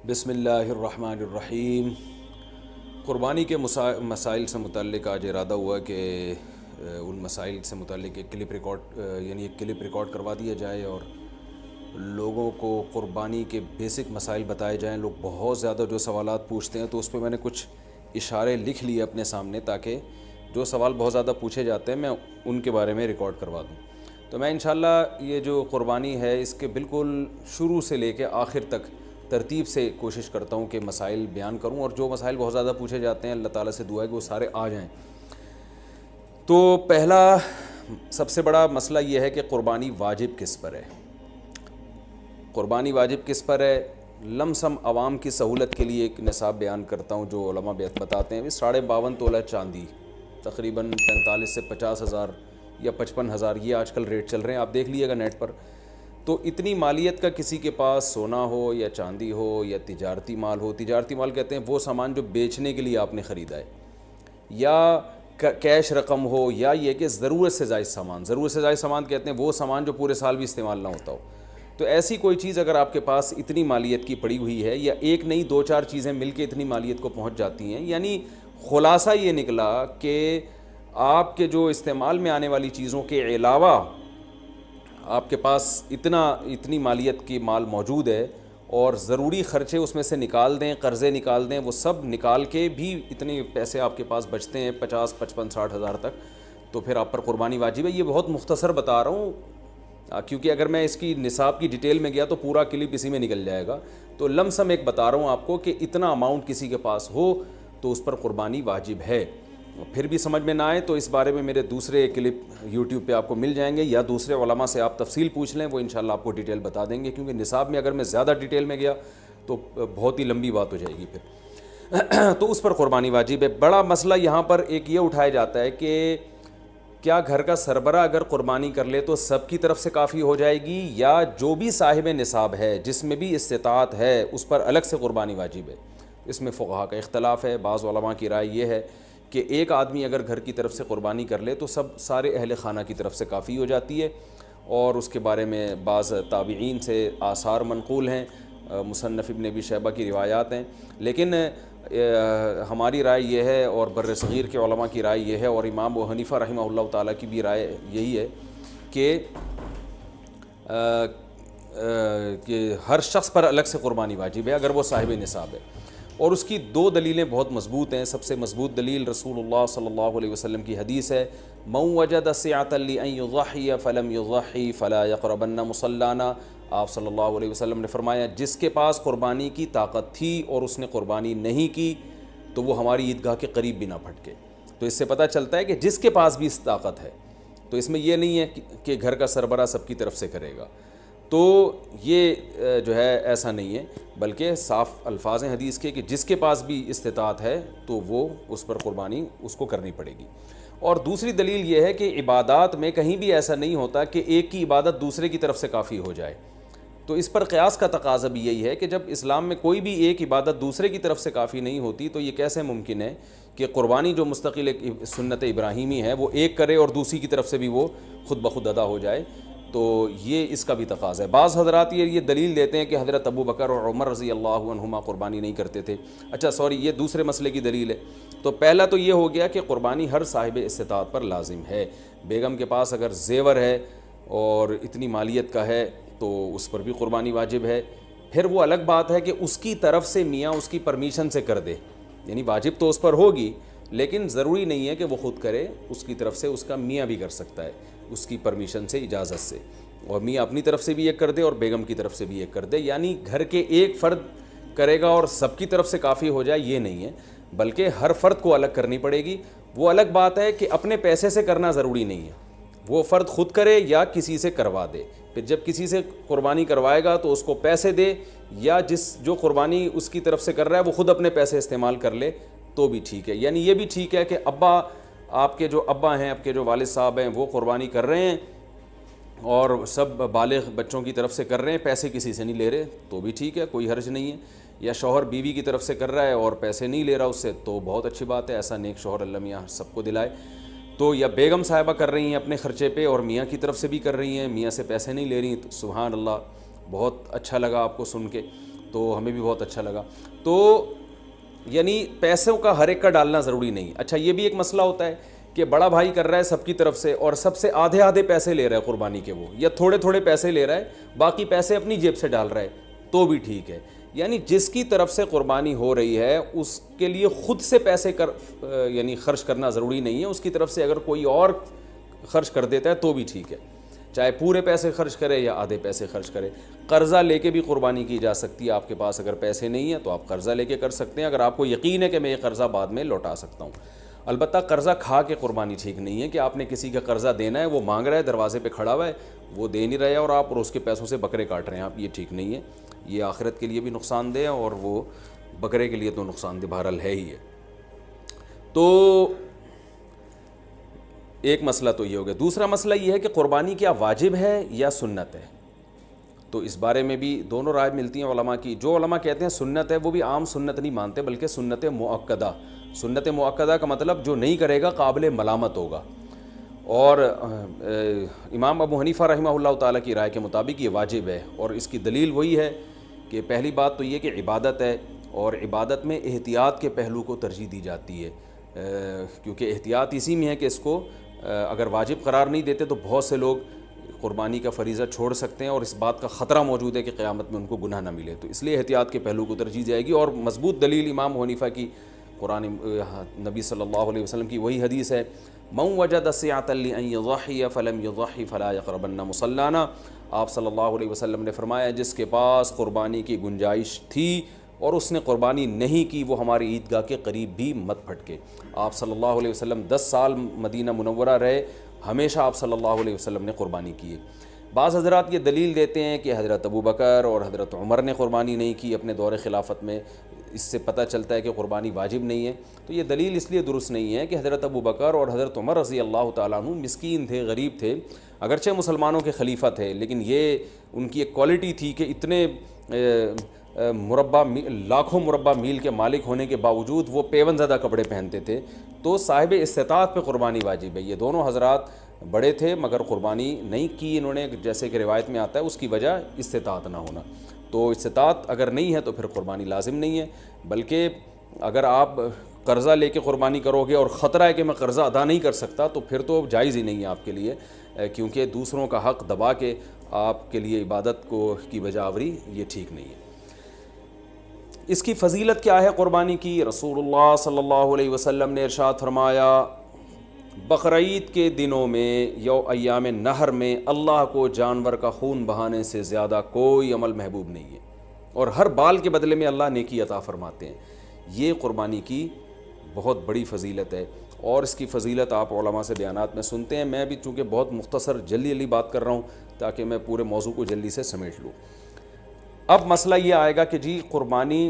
بسم اللہ الرحمن الرحیم۔ قربانی کے مسائل سے متعلق آج ارادہ ہوا کہ ان مسائل سے متعلق ایک کلپ ریکارڈ کروا دیا جائے اور لوگوں کو قربانی کے بیسک مسائل بتائے جائیں۔ لوگ بہت زیادہ جو سوالات پوچھتے ہیں تو اس پہ میں نے کچھ اشارے لکھ لیے اپنے سامنے، تاکہ جو سوال بہت زیادہ پوچھے جاتے ہیں میں ان کے بارے میں ریکارڈ کروا دوں۔ تو میں انشاءاللہ یہ جو قربانی ہے اس کے بالکل شروع سے لے کے آخر تک ترتیب سے کوشش کرتا ہوں کہ مسائل بیان کروں، اور جو مسائل بہت زیادہ پوچھے جاتے ہیں اللہ تعالیٰ سے دعا ہے کہ وہ سارے آ جائیں۔ تو پہلا سب سے بڑا مسئلہ یہ ہے کہ قربانی واجب کس پر ہے۔ قربانی واجب کس پر ہے؟ لم سم عوام کی سہولت کے لیے ایک نصاب بیان کرتا ہوں جو علماء بتاتے ہیں۔ 52.5 تولہ چاندی، تقریباً 45 سے 50 ہزار یا 55 ہزار، یہ آج کل ریٹ چل رہے ہیں، آپ دیکھ لیے گا نیٹ پر۔ تو اتنی مالیت کا کسی کے پاس سونا ہو یا چاندی ہو یا تجارتی مال ہو، تجارتی مال کہتے ہیں وہ سامان جو بیچنے کے لیے آپ نے خریدا ہے، یا کیش رقم ہو، یا یہ کہ ضرورت سے زائد سامان۔ ضرورت سے زائد سامان کہتے ہیں وہ سامان جو پورے سال بھی استعمال نہ ہوتا ہو۔ تو ایسی کوئی چیز اگر آپ کے پاس اتنی مالیت کی پڑی ہوئی ہے، یا ایک نہیں 2-4 چیزیں مل کے اتنی مالیت کو پہنچ جاتی ہیں، یعنی خلاصہ یہ نکلا کہ آپ کے جو استعمال میں آنے والی چیزوں کے علاوہ آپ کے پاس اتنی مالیت کی مال موجود ہے، اور ضروری خرچے اس میں سے نکال دیں، قرضے نکال دیں، وہ سب نکال کے بھی اتنے پیسے آپ کے پاس بچتے ہیں 50 55 60 ہزار تک، تو پھر آپ پر قربانی واجب ہے۔ یہ بہت مختصر بتا رہا ہوں کیونکہ اگر میں اس کی نصاب کی ڈیٹیل میں گیا تو پورا کلپ اسی میں نکل جائے گا۔ تو لم سم ایک بتا رہا ہوں آپ کو کہ اتنا اماؤنٹ کسی کے پاس ہو تو اس پر قربانی واجب ہے۔ پھر بھی سمجھ میں نہ آئے تو اس بارے میں میرے دوسرے کلپ یوٹیوب پہ آپ کو مل جائیں گے، یا دوسرے علماء سے آپ تفصیل پوچھ لیں، وہ انشاءاللہ آپ کو ڈیٹیل بتا دیں گے، کیونکہ نصاب میں اگر میں زیادہ ڈیٹیل میں گیا تو بہت ہی لمبی بات ہو جائے گی پھر۔ تو اس پر قربانی واجب ہے۔ بڑا مسئلہ یہاں پر ایک یہ اٹھایا جاتا ہے کہ کیا گھر کا سربراہ اگر قربانی کر لے تو سب کی طرف سے کافی ہو جائے گی، یا جو بھی صاحب نصاب ہے جس میں بھی استطاعت ہے اس پر الگ سے قربانی واجب ہے؟ اس میں فقہا کا اختلاف ہے۔ بعض علماء کی رائے یہ ہے کہ ایک آدمی اگر گھر کی طرف سے قربانی کر لے تو سارے اہل خانہ کی طرف سے کافی ہو جاتی ہے، اور اس کے بارے میں بعض تابعین سے آثار منقول ہیں، مصنف ابن ابی شیبہ کی روایات ہیں، لیکن ہماری رائے یہ ہے، اور بر صغیر کے علماء کی رائے یہ ہے، اور امام ابو حنیفہ رحمہ اللہ تعالیٰ کی بھی رائے یہی ہے کہ ہر شخص پر الگ سے قربانی واجب ہے اگر وہ صاحب نصاب ہے۔ اور اس کی 2 دلیلیں بہت مضبوط ہیں۔ سب سے مضبوط دلیل رسول اللہ صلی اللہ علیہ وسلم کی حدیث ہے، من وجد سعة لأن يضحي فلم يضحي فلا يقربن مصلانا۔ آپ صلی اللہ علیہ وسلم نے فرمایا جس کے پاس قربانی کی طاقت تھی اور اس نے قربانی نہیں کی تو وہ ہماری عیدگاہ کے قریب بھی نہ پھٹکے۔ تو اس سے پتہ چلتا ہے کہ جس کے پاس بھی اس طاقت ہے، تو اس میں یہ نہیں ہے کہ گھر کا سربراہ سب کی طرف سے کرے گا، تو یہ جو ہے ایسا نہیں ہے، بلکہ صاف الفاظ ہیں حدیث کے کہ جس کے پاس بھی استطاعت ہے تو وہ اس پر قربانی اس کو کرنی پڑے گی۔ اور دوسری دلیل یہ ہے کہ عبادات میں کہیں بھی ایسا نہیں ہوتا کہ ایک کی عبادت دوسرے کی طرف سے کافی ہو جائے، تو اس پر قیاس کا تقاضا بھی یہی ہے کہ جب اسلام میں کوئی بھی ایک عبادت دوسرے کی طرف سے کافی نہیں ہوتی تو یہ کیسے ممکن ہے کہ قربانی جو مستقل ایک سنت ابراہیمی ہے وہ ایک کرے اور دوسری کی طرف سے بھی وہ خود بخود ادا ہو جائے؟ تو یہ اس کا بھی تقاضا ہے۔ بعض حضرات یہ دلیل دیتے ہیں کہ حضرت ابو بکر اور عمر رضی اللہ عنہما قربانی نہیں کرتے تھے۔ یہ دوسرے مسئلے کی دلیل ہے۔ تو پہلا تو یہ ہو گیا کہ قربانی ہر صاحب استطاعت پر لازم ہے۔ بیگم کے پاس اگر زیور ہے اور اتنی مالیت کا ہے تو اس پر بھی قربانی واجب ہے۔ پھر وہ الگ بات ہے کہ اس کی طرف سے میاں اس کی پرمیشن سے کر دے، یعنی واجب تو اس پر ہوگی لیکن ضروری نہیں ہے کہ وہ خود کرے، اس کی طرف سے اس کا میاں بھی کر سکتا ہے اس کی پرمیشن سے، اجازت سے، اور میاں اپنی طرف سے بھی ایک کر دے اور بیگم کی طرف سے بھی ایک کر دے۔ یعنی گھر کے ایک فرد کرے گا اور سب کی طرف سے کافی ہو جائے یہ نہیں ہے، بلکہ ہر فرد کو الگ کرنی پڑے گی۔ وہ الگ بات ہے کہ اپنے پیسے سے کرنا ضروری نہیں ہے، وہ فرد خود کرے یا کسی سے کروا دے۔ پھر جب کسی سے قربانی کروائے گا تو اس کو پیسے دے، یا جو قربانی اس کی طرف سے کر رہا ہے وہ خود اپنے پیسے استعمال کر لے تو بھی ٹھیک ہے۔ یعنی یہ بھی ٹھیک ہے کہ آپ کے جو ابا ہیں، آپ کے جو والد صاحب ہیں وہ قربانی کر رہے ہیں اور سب بالغ بچوں کی طرف سے کر رہے ہیں، پیسے کسی سے نہیں لے رہے تو بھی ٹھیک ہے، کوئی حرج نہیں ہے۔ یا شوہر بیوی کی طرف سے کر رہا ہے اور پیسے نہیں لے رہا اس سے تو بہت اچھی بات ہے، ایسا نیک شوہر اللہ میاں سب کو دلائے۔ تو یا بیگم صاحبہ کر رہی ہیں اپنے خرچے پہ اور میاں کی طرف سے بھی کر رہی ہیں، میاں سے پیسے نہیں لے رہی، تو سبحان اللہ، بہت اچھا لگا آپ کو سن کے۔ تو ہمیں بھی بہت اچھا لگا. تو یعنی پیسوں کا ہر ایک کا ڈالنا ضروری نہیں. اچھا یہ بھی ایک مسئلہ ہوتا ہے کہ بڑا بھائی کر رہا ہے سب کی طرف سے اور سب سے آدھے آدھے پیسے لے رہا ہے قربانی کے, وہ یا تھوڑے تھوڑے پیسے لے رہا ہے, باقی پیسے اپنی جیب سے ڈال رہا ہے, تو بھی ٹھیک ہے. یعنی جس کی طرف سے قربانی ہو رہی ہے اس کے لیے خود سے پیسے یعنی خرچ کرنا ضروری نہیں ہے. اس کی طرف سے اگر کوئی اور خرچ کر دیتا ہے تو بھی ٹھیک ہے, چاہے پورے پیسے خرچ کرے یا آدھے پیسے خرچ کرے. قرضہ لے کے بھی قربانی کی جا سکتی ہے. آپ کے پاس اگر پیسے نہیں ہیں تو آپ قرضہ لے کے کر سکتے ہیں, اگر آپ کو یقین ہے کہ میں یہ قرضہ بعد میں لوٹا سکتا ہوں. البتہ قرضہ کھا کے قربانی ٹھیک نہیں ہے کہ آپ نے کسی کا قرضہ دینا ہے, وہ مانگ رہا ہے, دروازے پہ کھڑا ہوا ہے, وہ دے نہیں رہے اور آپ اس کے پیسوں سے بکرے کاٹ رہے ہیں آپ, یہ ٹھیک نہیں ہے. یہ آخرت کے لیے بھی نقصان دہ ہے اور وہ بکرے کے لیے تو نقصان دہ بہرحال ہے ہی ہے. تو ایک مسئلہ تو یہ ہو گیا. دوسرا مسئلہ یہ ہے کہ قربانی کیا واجب ہے یا سنت ہے. تو اس بارے میں بھی دونوں رائے ملتی ہیں علماء کی. جو علماء کہتے ہیں سنت ہے وہ بھی عام سنت نہیں مانتے بلکہ سنت مؤکدہ. سنت مؤکدہ کا مطلب جو نہیں کرے گا قابل ملامت ہوگا. اور امام ابو حنیفہ رحمہ اللہ تعالیٰ کی رائے کے مطابق یہ واجب ہے, اور اس کی دلیل وہی ہے کہ پہلی بات تو یہ کہ عبادت ہے, اور عبادت میں احتیاط کے پہلو کو ترجیح دی جاتی ہے, کیونکہ احتیاط اسی میں ہے کہ اس کو اگر واجب قرار نہیں دیتے تو بہت سے لوگ قربانی کا فریضہ چھوڑ سکتے ہیں اور اس بات کا خطرہ موجود ہے کہ قیامت میں ان کو گناہ نہ ملے. تو اس لیے احتیاط کے پہلو کو ترجیح جائے گی. اور مضبوط دلیل امام ابو حنیفہ کی قرآن نبی صلی اللہ علیہ وسلم کی وہی حدیث ہے, من وجد سعة لأن يضحي فلم يضحي فلا يقربن مصلانا. آپ صلی اللہ علیہ وسلم نے فرمایا جس کے پاس قربانی کی گنجائش تھی اور اس نے قربانی نہیں کی وہ ہماری عیدگاہ کے قریب بھی مت پھٹکے. آپ صلی اللہ علیہ وسلم 10 سال مدینہ منورہ رہے, ہمیشہ آپ صلی اللہ علیہ وسلم نے قربانی کی ہے. بعض حضرات یہ دلیل دیتے ہیں کہ حضرت ابو بکر اور حضرت عمر نے قربانی نہیں کی اپنے دور خلافت میں, اس سے پتہ چلتا ہے کہ قربانی واجب نہیں ہے. تو یہ دلیل اس لیے درست نہیں ہے کہ حضرت ابو بکر اور حضرت عمر رضی اللہ تعالیٰ عنہ مسکین تھے, غریب تھے, اگرچہ مسلمانوں کے خلیفہ تھے, لیکن یہ ان کی ایک کوالٹی تھی کہ اتنے لاکھوں مربع میل کے مالک ہونے کے باوجود وہ پیون زدہ کپڑے پہنتے تھے. تو صاحب استطاعت پہ قربانی واجب ہے. یہ دونوں حضرات بڑے تھے مگر قربانی نہیں کی انہوں نے, جیسے کہ روایت میں آتا ہے اس کی وجہ استطاعت نہ ہونا. تو استطاعت اگر نہیں ہے تو پھر قربانی لازم نہیں ہے. بلکہ اگر آپ قرضہ لے کے قربانی کرو گے اور خطرہ ہے کہ میں قرضہ ادا نہیں کر سکتا تو پھر تو جائز ہی نہیں ہے آپ کے لیے, کیونکہ دوسروں کا حق دبا کے آپ کے لیے عبادت کی وجہ آوری یہ ٹھیک نہیں ہے. اس کی فضیلت کیا ہے قربانی کی؟ رسول اللہ صلی اللہ علیہ وسلم نے ارشاد فرمایا بقرعید کے دنوں میں یا ایام نحر میں اللہ کو جانور کا خون بہانے سے زیادہ کوئی عمل محبوب نہیں ہے, اور ہر بال کے بدلے میں اللہ نیکی عطا فرماتے ہیں. یہ قربانی کی بہت بڑی فضیلت ہے, اور اس کی فضیلت آپ علماء سے بیانات میں سنتے ہیں. میں بھی چونکہ بہت مختصر جلدی بات کر رہا ہوں تاکہ میں پورے موضوع کو جلدی سے سمیٹ لوں. اب مسئلہ یہ آئے گا کہ جی قربانی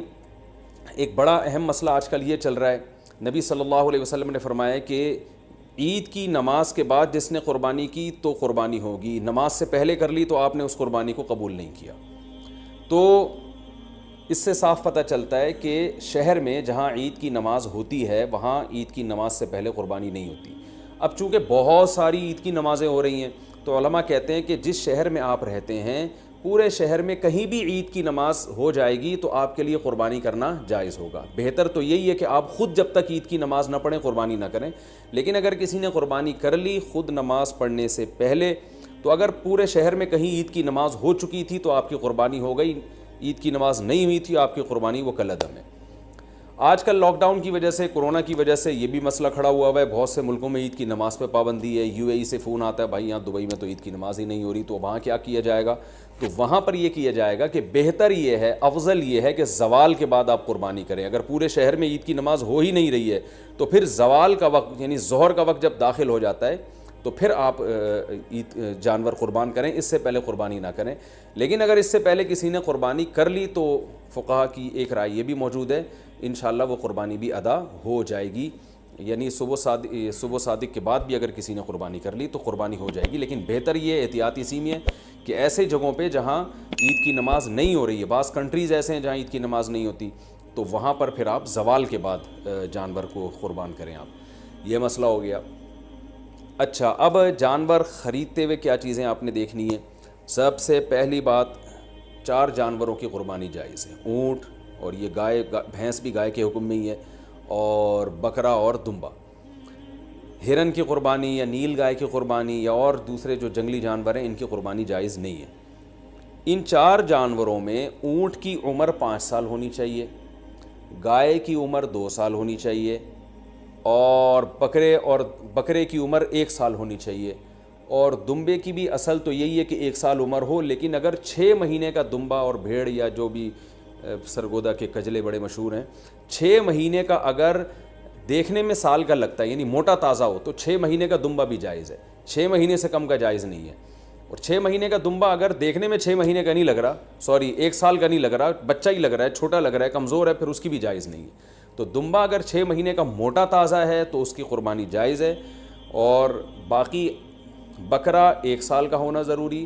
ایک بڑا اہم مسئلہ آج کل یہ چل رہا ہے. نبی صلی اللہ علیہ وسلم نے فرمایا کہ عید کی نماز کے بعد جس نے قربانی کی تو قربانی ہوگی, نماز سے پہلے کر لی تو آپ نے اس قربانی کو قبول نہیں کیا. تو اس سے صاف پتہ چلتا ہے کہ شہر میں جہاں عید کی نماز ہوتی ہے وہاں عید کی نماز سے پہلے قربانی نہیں ہوتی. اب چونکہ بہت ساری عید کی نمازیں ہو رہی ہیں تو علماء کہتے ہیں کہ جس شہر میں آپ رہتے ہیں پورے شہر میں کہیں بھی عید کی نماز ہو جائے گی تو آپ کے لیے قربانی کرنا جائز ہوگا. بہتر تو یہی ہے کہ آپ خود جب تک عید کی نماز نہ پڑھیں قربانی نہ کریں. لیکن اگر کسی نے قربانی کر لی خود نماز پڑھنے سے پہلے تو اگر پورے شہر میں کہیں عید کی نماز ہو چکی تھی تو آپ کی قربانی ہو گئی, عید کی نماز نہیں ہوئی تھی آپ کی قربانی وہ کالعدم ہے. آج کل لاک ڈاؤن کی وجہ سے, کورونا کی وجہ سے یہ بھی مسئلہ کھڑا ہوا ہے. بہت سے ملکوں میں عید کی نماز پہ پابندی ہے. یو اے ای سے فون آتا ہے بھائی یہاں دبئی میں تو عید کی نماز ہی نہیں ہو رہی, تو وہاں کیا کیا جائے گا؟ تو وہاں پر یہ کیا جائے گا کہ بہتر یہ ہے, افضل یہ ہے کہ زوال کے بعد آپ قربانی کریں. اگر پورے شہر میں عید کی نماز ہو ہی نہیں رہی ہے تو پھر زوال کا وقت یعنی ظہر کا وقت جب داخل ہو جاتا ہے تو پھر آپ عید جانور قربان کریں, اس سے پہلے قربانی نہ کریں. لیکن اگر اس سے پہلے کسی نے قربانی کر لی تو فقہا کی ایک رائے یہ بھی موجود ہے انشاءاللہ وہ قربانی بھی ادا ہو جائے گی. یعنی صبح صادق کے بعد بھی اگر کسی نے قربانی کر لی تو قربانی ہو جائے گی. لیکن بہتر یہ احتیاط اسی میں ہے کہ ایسے جگہوں پہ جہاں عید کی نماز نہیں ہو رہی ہے, بعض کنٹریز ایسے ہیں جہاں عید کی نماز نہیں ہوتی, تو وہاں پر پھر آپ زوال کے بعد جانور کو قربان کریں آپ. یہ مسئلہ ہو گیا. اچھا, اب جانور خریدتے ہوئے کیا چیزیں آپ نے دیکھنی ہے؟ سب سے پہلی بات 4 جانوروں کی قربانی جائز ہے. اونٹ، اور یہ گائے، بھینس بھی گائے کے حکم میں ہی ہے، اور بکرا اور دمبا. ہرن کی قربانی یا نیل گائے کی قربانی یا اور دوسرے جو جنگلی جانور ہیں ان کی قربانی جائز نہیں ہے. ان 4 جانوروں میں اونٹ کی عمر 5 سال ہونی چاہیے، گائے کی عمر 2 سال ہونی چاہیے، اور بکرے کی عمر 1 سال ہونی چاہیے، اور دمبے کی بھی اصل تو یہی ہے کہ 1 سال عمر ہو، لیکن اگر 6 مہینے کا دمبا اور بھیڑ یا جو بھی سرگودا کے کجلے بڑے مشہور ہیں، 6 مہینے کا اگر دیکھنے میں سال کا لگتا ہے یعنی موٹا تازہ ہو تو 6 مہینے کا دمبا بھی جائز ہے. 6 مہینے سے کم کا جائز نہیں ہے. اور 6 مہینے کا دمبا اگر دیکھنے میں 6 مہینے کا نہیں لگ رہا، 1 سال کا نہیں لگ رہا، بچہ ہی لگ رہا ہے، چھوٹا لگ رہا ہے، کمزور ہے، پھر اس کی بھی جائز نہیں ہے. تو دمبا اگر 6 مہینے کا موٹا تازہ ہے تو اس کی قربانی جائز ہے. اور باقی بکرا 1 سال کا ہونا ضروری،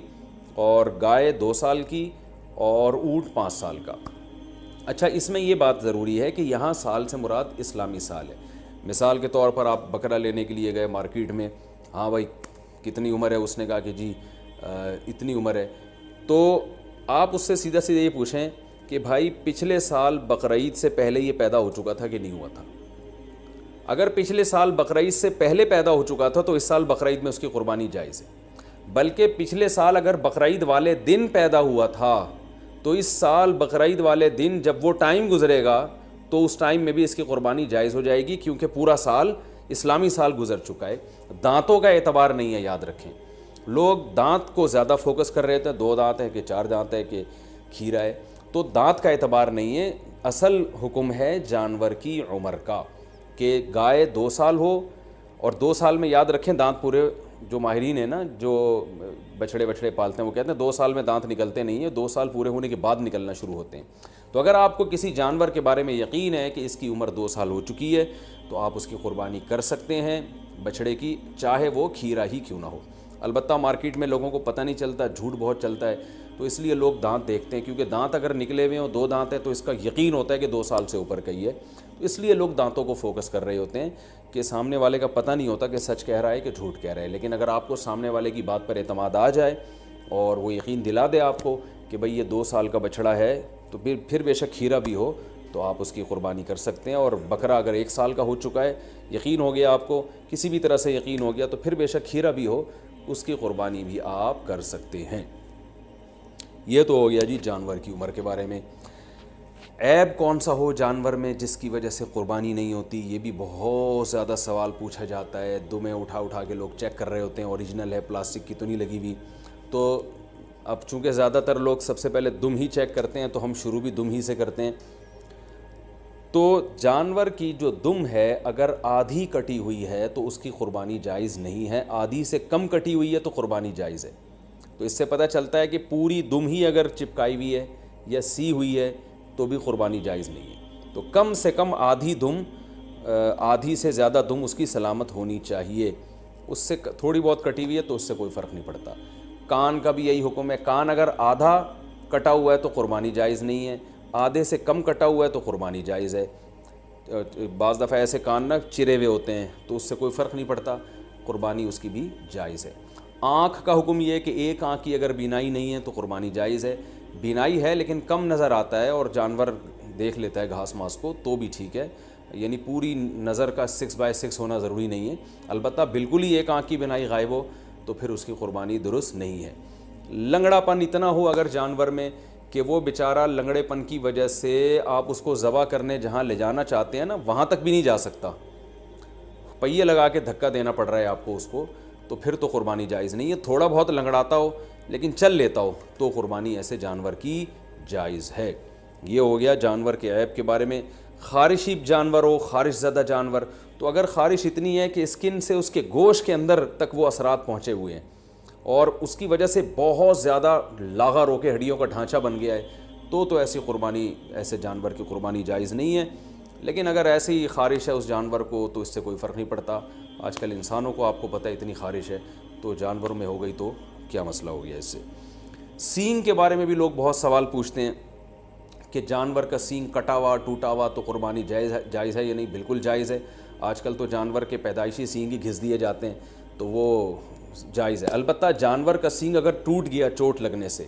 اور گائے 2 سال کی، اور اونٹ 5 سال کا. اچھا، اس میں یہ بات ضروری ہے کہ یہاں سال سے مراد اسلامی سال ہے. مثال کے طور پر آپ بکرا لینے کے لیے گئے مارکیٹ میں، ہاں بھائی کتنی عمر ہے، اس نے کہا کہ جی اتنی عمر ہے، تو آپ اس سے سیدھا یہ پوچھیں کہ بھائی پچھلے سال بقرعید سے پہلے یہ پیدا ہو چکا تھا کہ نہیں ہوا تھا؟ اگر پچھلے سال بقرعید سے پہلے پیدا ہو چکا تھا تو اس سال بقرعید میں اس کی قربانی جائز ہے. بلکہ پچھلے سال اگر بقرعید والے دن پیدا ہوا تھا تو اس سال بقرعید والے دن جب وہ ٹائم گزرے گا تو اس ٹائم میں بھی اس کی قربانی جائز ہو جائے گی، کیونکہ پورا سال اسلامی سال گزر چکا ہے. دانتوں کا اعتبار نہیں ہے، یاد رکھیں. لوگ دانت کو زیادہ فوکس کر رہے تھے، 2 دانت ہے کہ 4 دانت ہے کہ کھیرا ہے، تو دانت کا اعتبار نہیں ہے. اصل حکم ہے جانور کی عمر کا، کہ گائے 2 سال ہو، اور 2 سال میں یاد رکھیں دانت پورے، جو ماہرین ہیں نا جو بچھڑے پالتے ہیں وہ کہتے ہیں 2 سال میں دانت نکلتے نہیں ہیں، 2 سال پورے ہونے کے بعد نکلنا شروع ہوتے ہیں. تو اگر آپ کو کسی جانور کے بارے میں یقین ہے کہ اس کی عمر 2 سال ہو چکی ہے تو آپ اس کی قربانی کر سکتے ہیں بچھڑے کی، چاہے وہ کھیرا ہی کیوں نہ ہو. البتہ مارکیٹ میں لوگوں کو پتہ نہیں چلتا، جھوٹ بہت چلتا ہے، تو اس لیے لوگ دانت دیکھتے ہیں، کیونکہ دانت اگر نکلے ہوئے ہوں 2 دانت ہیں تو اس کا یقین ہوتا ہے کہ 2 سال سے اوپر کا ہی ہے. تو اس لیے لوگ دانتوں کو فوکس کر رہے ہوتے ہیں کہ سامنے والے کا پتہ نہیں ہوتا کہ سچ کہہ رہا ہے کہ جھوٹ کہہ رہا ہے. لیکن اگر آپ کو سامنے والے کی بات پر اعتماد آ جائے اور وہ یقین دلا دے آپ کو کہ بھئی یہ 2 سال کا بچڑا ہے، تو پھر بے شک کھیرا بھی ہو تو آپ اس کی قربانی کر سکتے ہیں. اور بکرا اگر 1 سال کا ہو چکا ہے، یقین ہو گیا آپ کو، کسی بھی طرح سے یقین ہو گیا، تو پھر بے شک کھیرا بھی ہو اس کی قربانی بھی آپ کر سکتے ہیں. یہ تو ہو گیا جی جانور کی عمر کے بارے میں. عیب کون سا ہو جانور میں جس کی وجہ سے قربانی نہیں ہوتی، یہ بھی بہت زیادہ سوال پوچھا جاتا ہے. دمیں اٹھا کے لوگ چیک کر رہے ہوتے ہیں، اوریجنل ہے، پلاسٹک کی تو نہیں لگی ہوئی. تو اب چونکہ زیادہ تر لوگ سب سے پہلے دم ہی چیک کرتے ہیں تو ہم شروع بھی دم ہی سے کرتے ہیں. تو جانور کی جو دم ہے اگر آدھی کٹی ہوئی ہے تو اس کی قربانی جائز نہیں ہے، آدھی سے کم کٹی ہوئی ہے تو قربانی جائز ہے. تو اس سے پتہ چلتا ہے کہ پوری دم ہی اگر چپکائی ہوئی ہے یا سی ہوئی ہے تو بھی قربانی جائز نہیں ہے. تو کم سے کم آدھی دم، آدھی سے زیادہ دم اس کی سلامت ہونی چاہیے. اس سے تھوڑی بہت کٹی ہوئی ہے تو اس سے کوئی فرق نہیں پڑتا. کان کا بھی یہی حکم ہے، کان اگر آدھا کٹا ہوا ہے تو قربانی جائز نہیں ہے، آدھے سے کم کٹا ہوا ہے تو قربانی جائز ہے. بعض دفعہ ایسے کان نہ چرے ہوئے ہوتے ہیں تو اس سے کوئی فرق نہیں پڑتا، قربانی اس کی بھی جائز ہے. آنکھ کا حکم یہ ہے کہ ایک آنکھ کی اگر بینائی نہیں ہے تو قربانی جائز ہے. بینائی ہے لیکن کم نظر آتا ہے اور جانور دیکھ لیتا ہے گھاس ماس کو تو بھی ٹھیک ہے، یعنی پوری نظر کا 6/6 ہونا ضروری نہیں ہے. البتہ بالکل ہی ایک آنکھ کی بینائی غائب ہو تو پھر اس کی قربانی درست نہیں ہے. لنگڑا پن اتنا ہو اگر جانور میں کہ وہ بیچارہ لنگڑے پن کی وجہ سے آپ اس کو ذبح کرنے جہاں لے جانا چاہتے ہیں نا وہاں تک بھی نہیں جا سکتا، پہیے لگا کے دھکا دینا پڑ رہا ہے آپ کو اس کو، تو پھر تو قربانی جائز نہیں ہے. تھوڑا بہت لنگڑاتا ہو لیکن چل لیتا ہو تو قربانی ایسے جانور کی جائز ہے. یہ ہو گیا جانور کے عیب کے بارے میں. خارشی جانور ہو، خارش زدہ جانور، تو اگر خارش اتنی ہے کہ اسکن سے اس کے گوشت کے اندر تک وہ اثرات پہنچے ہوئے ہیں اور اس کی وجہ سے بہت زیادہ لاغا رو کے ہڈیوں کا ڈھانچہ بن گیا ہے تو ایسی قربانی، ایسے جانور کی قربانی جائز نہیں ہے. لیکن اگر ایسی خارش ہے اس جانور کو تو اس سے کوئی فرق نہیں پڑتا. آج کل انسانوں کو آپ کو پتہ ہے اتنی خارش ہے، تو جانوروں میں ہو گئی تو کیا مسئلہ ہو گیا اس سے. سینگ کے بارے میں بھی لوگ بہت سوال پوچھتے ہیں کہ جانور کا سینگ کٹا ہوا ٹوٹا ہوا تو قربانی جائز ہے یا نہیں. بالکل جائز ہے. آج کل تو جانور کے پیدائشی سینگ ہی گھس دیے جاتے ہیں تو وہ جائز ہے. البتہ جانور کا سینگ اگر ٹوٹ گیا چوٹ لگنے سے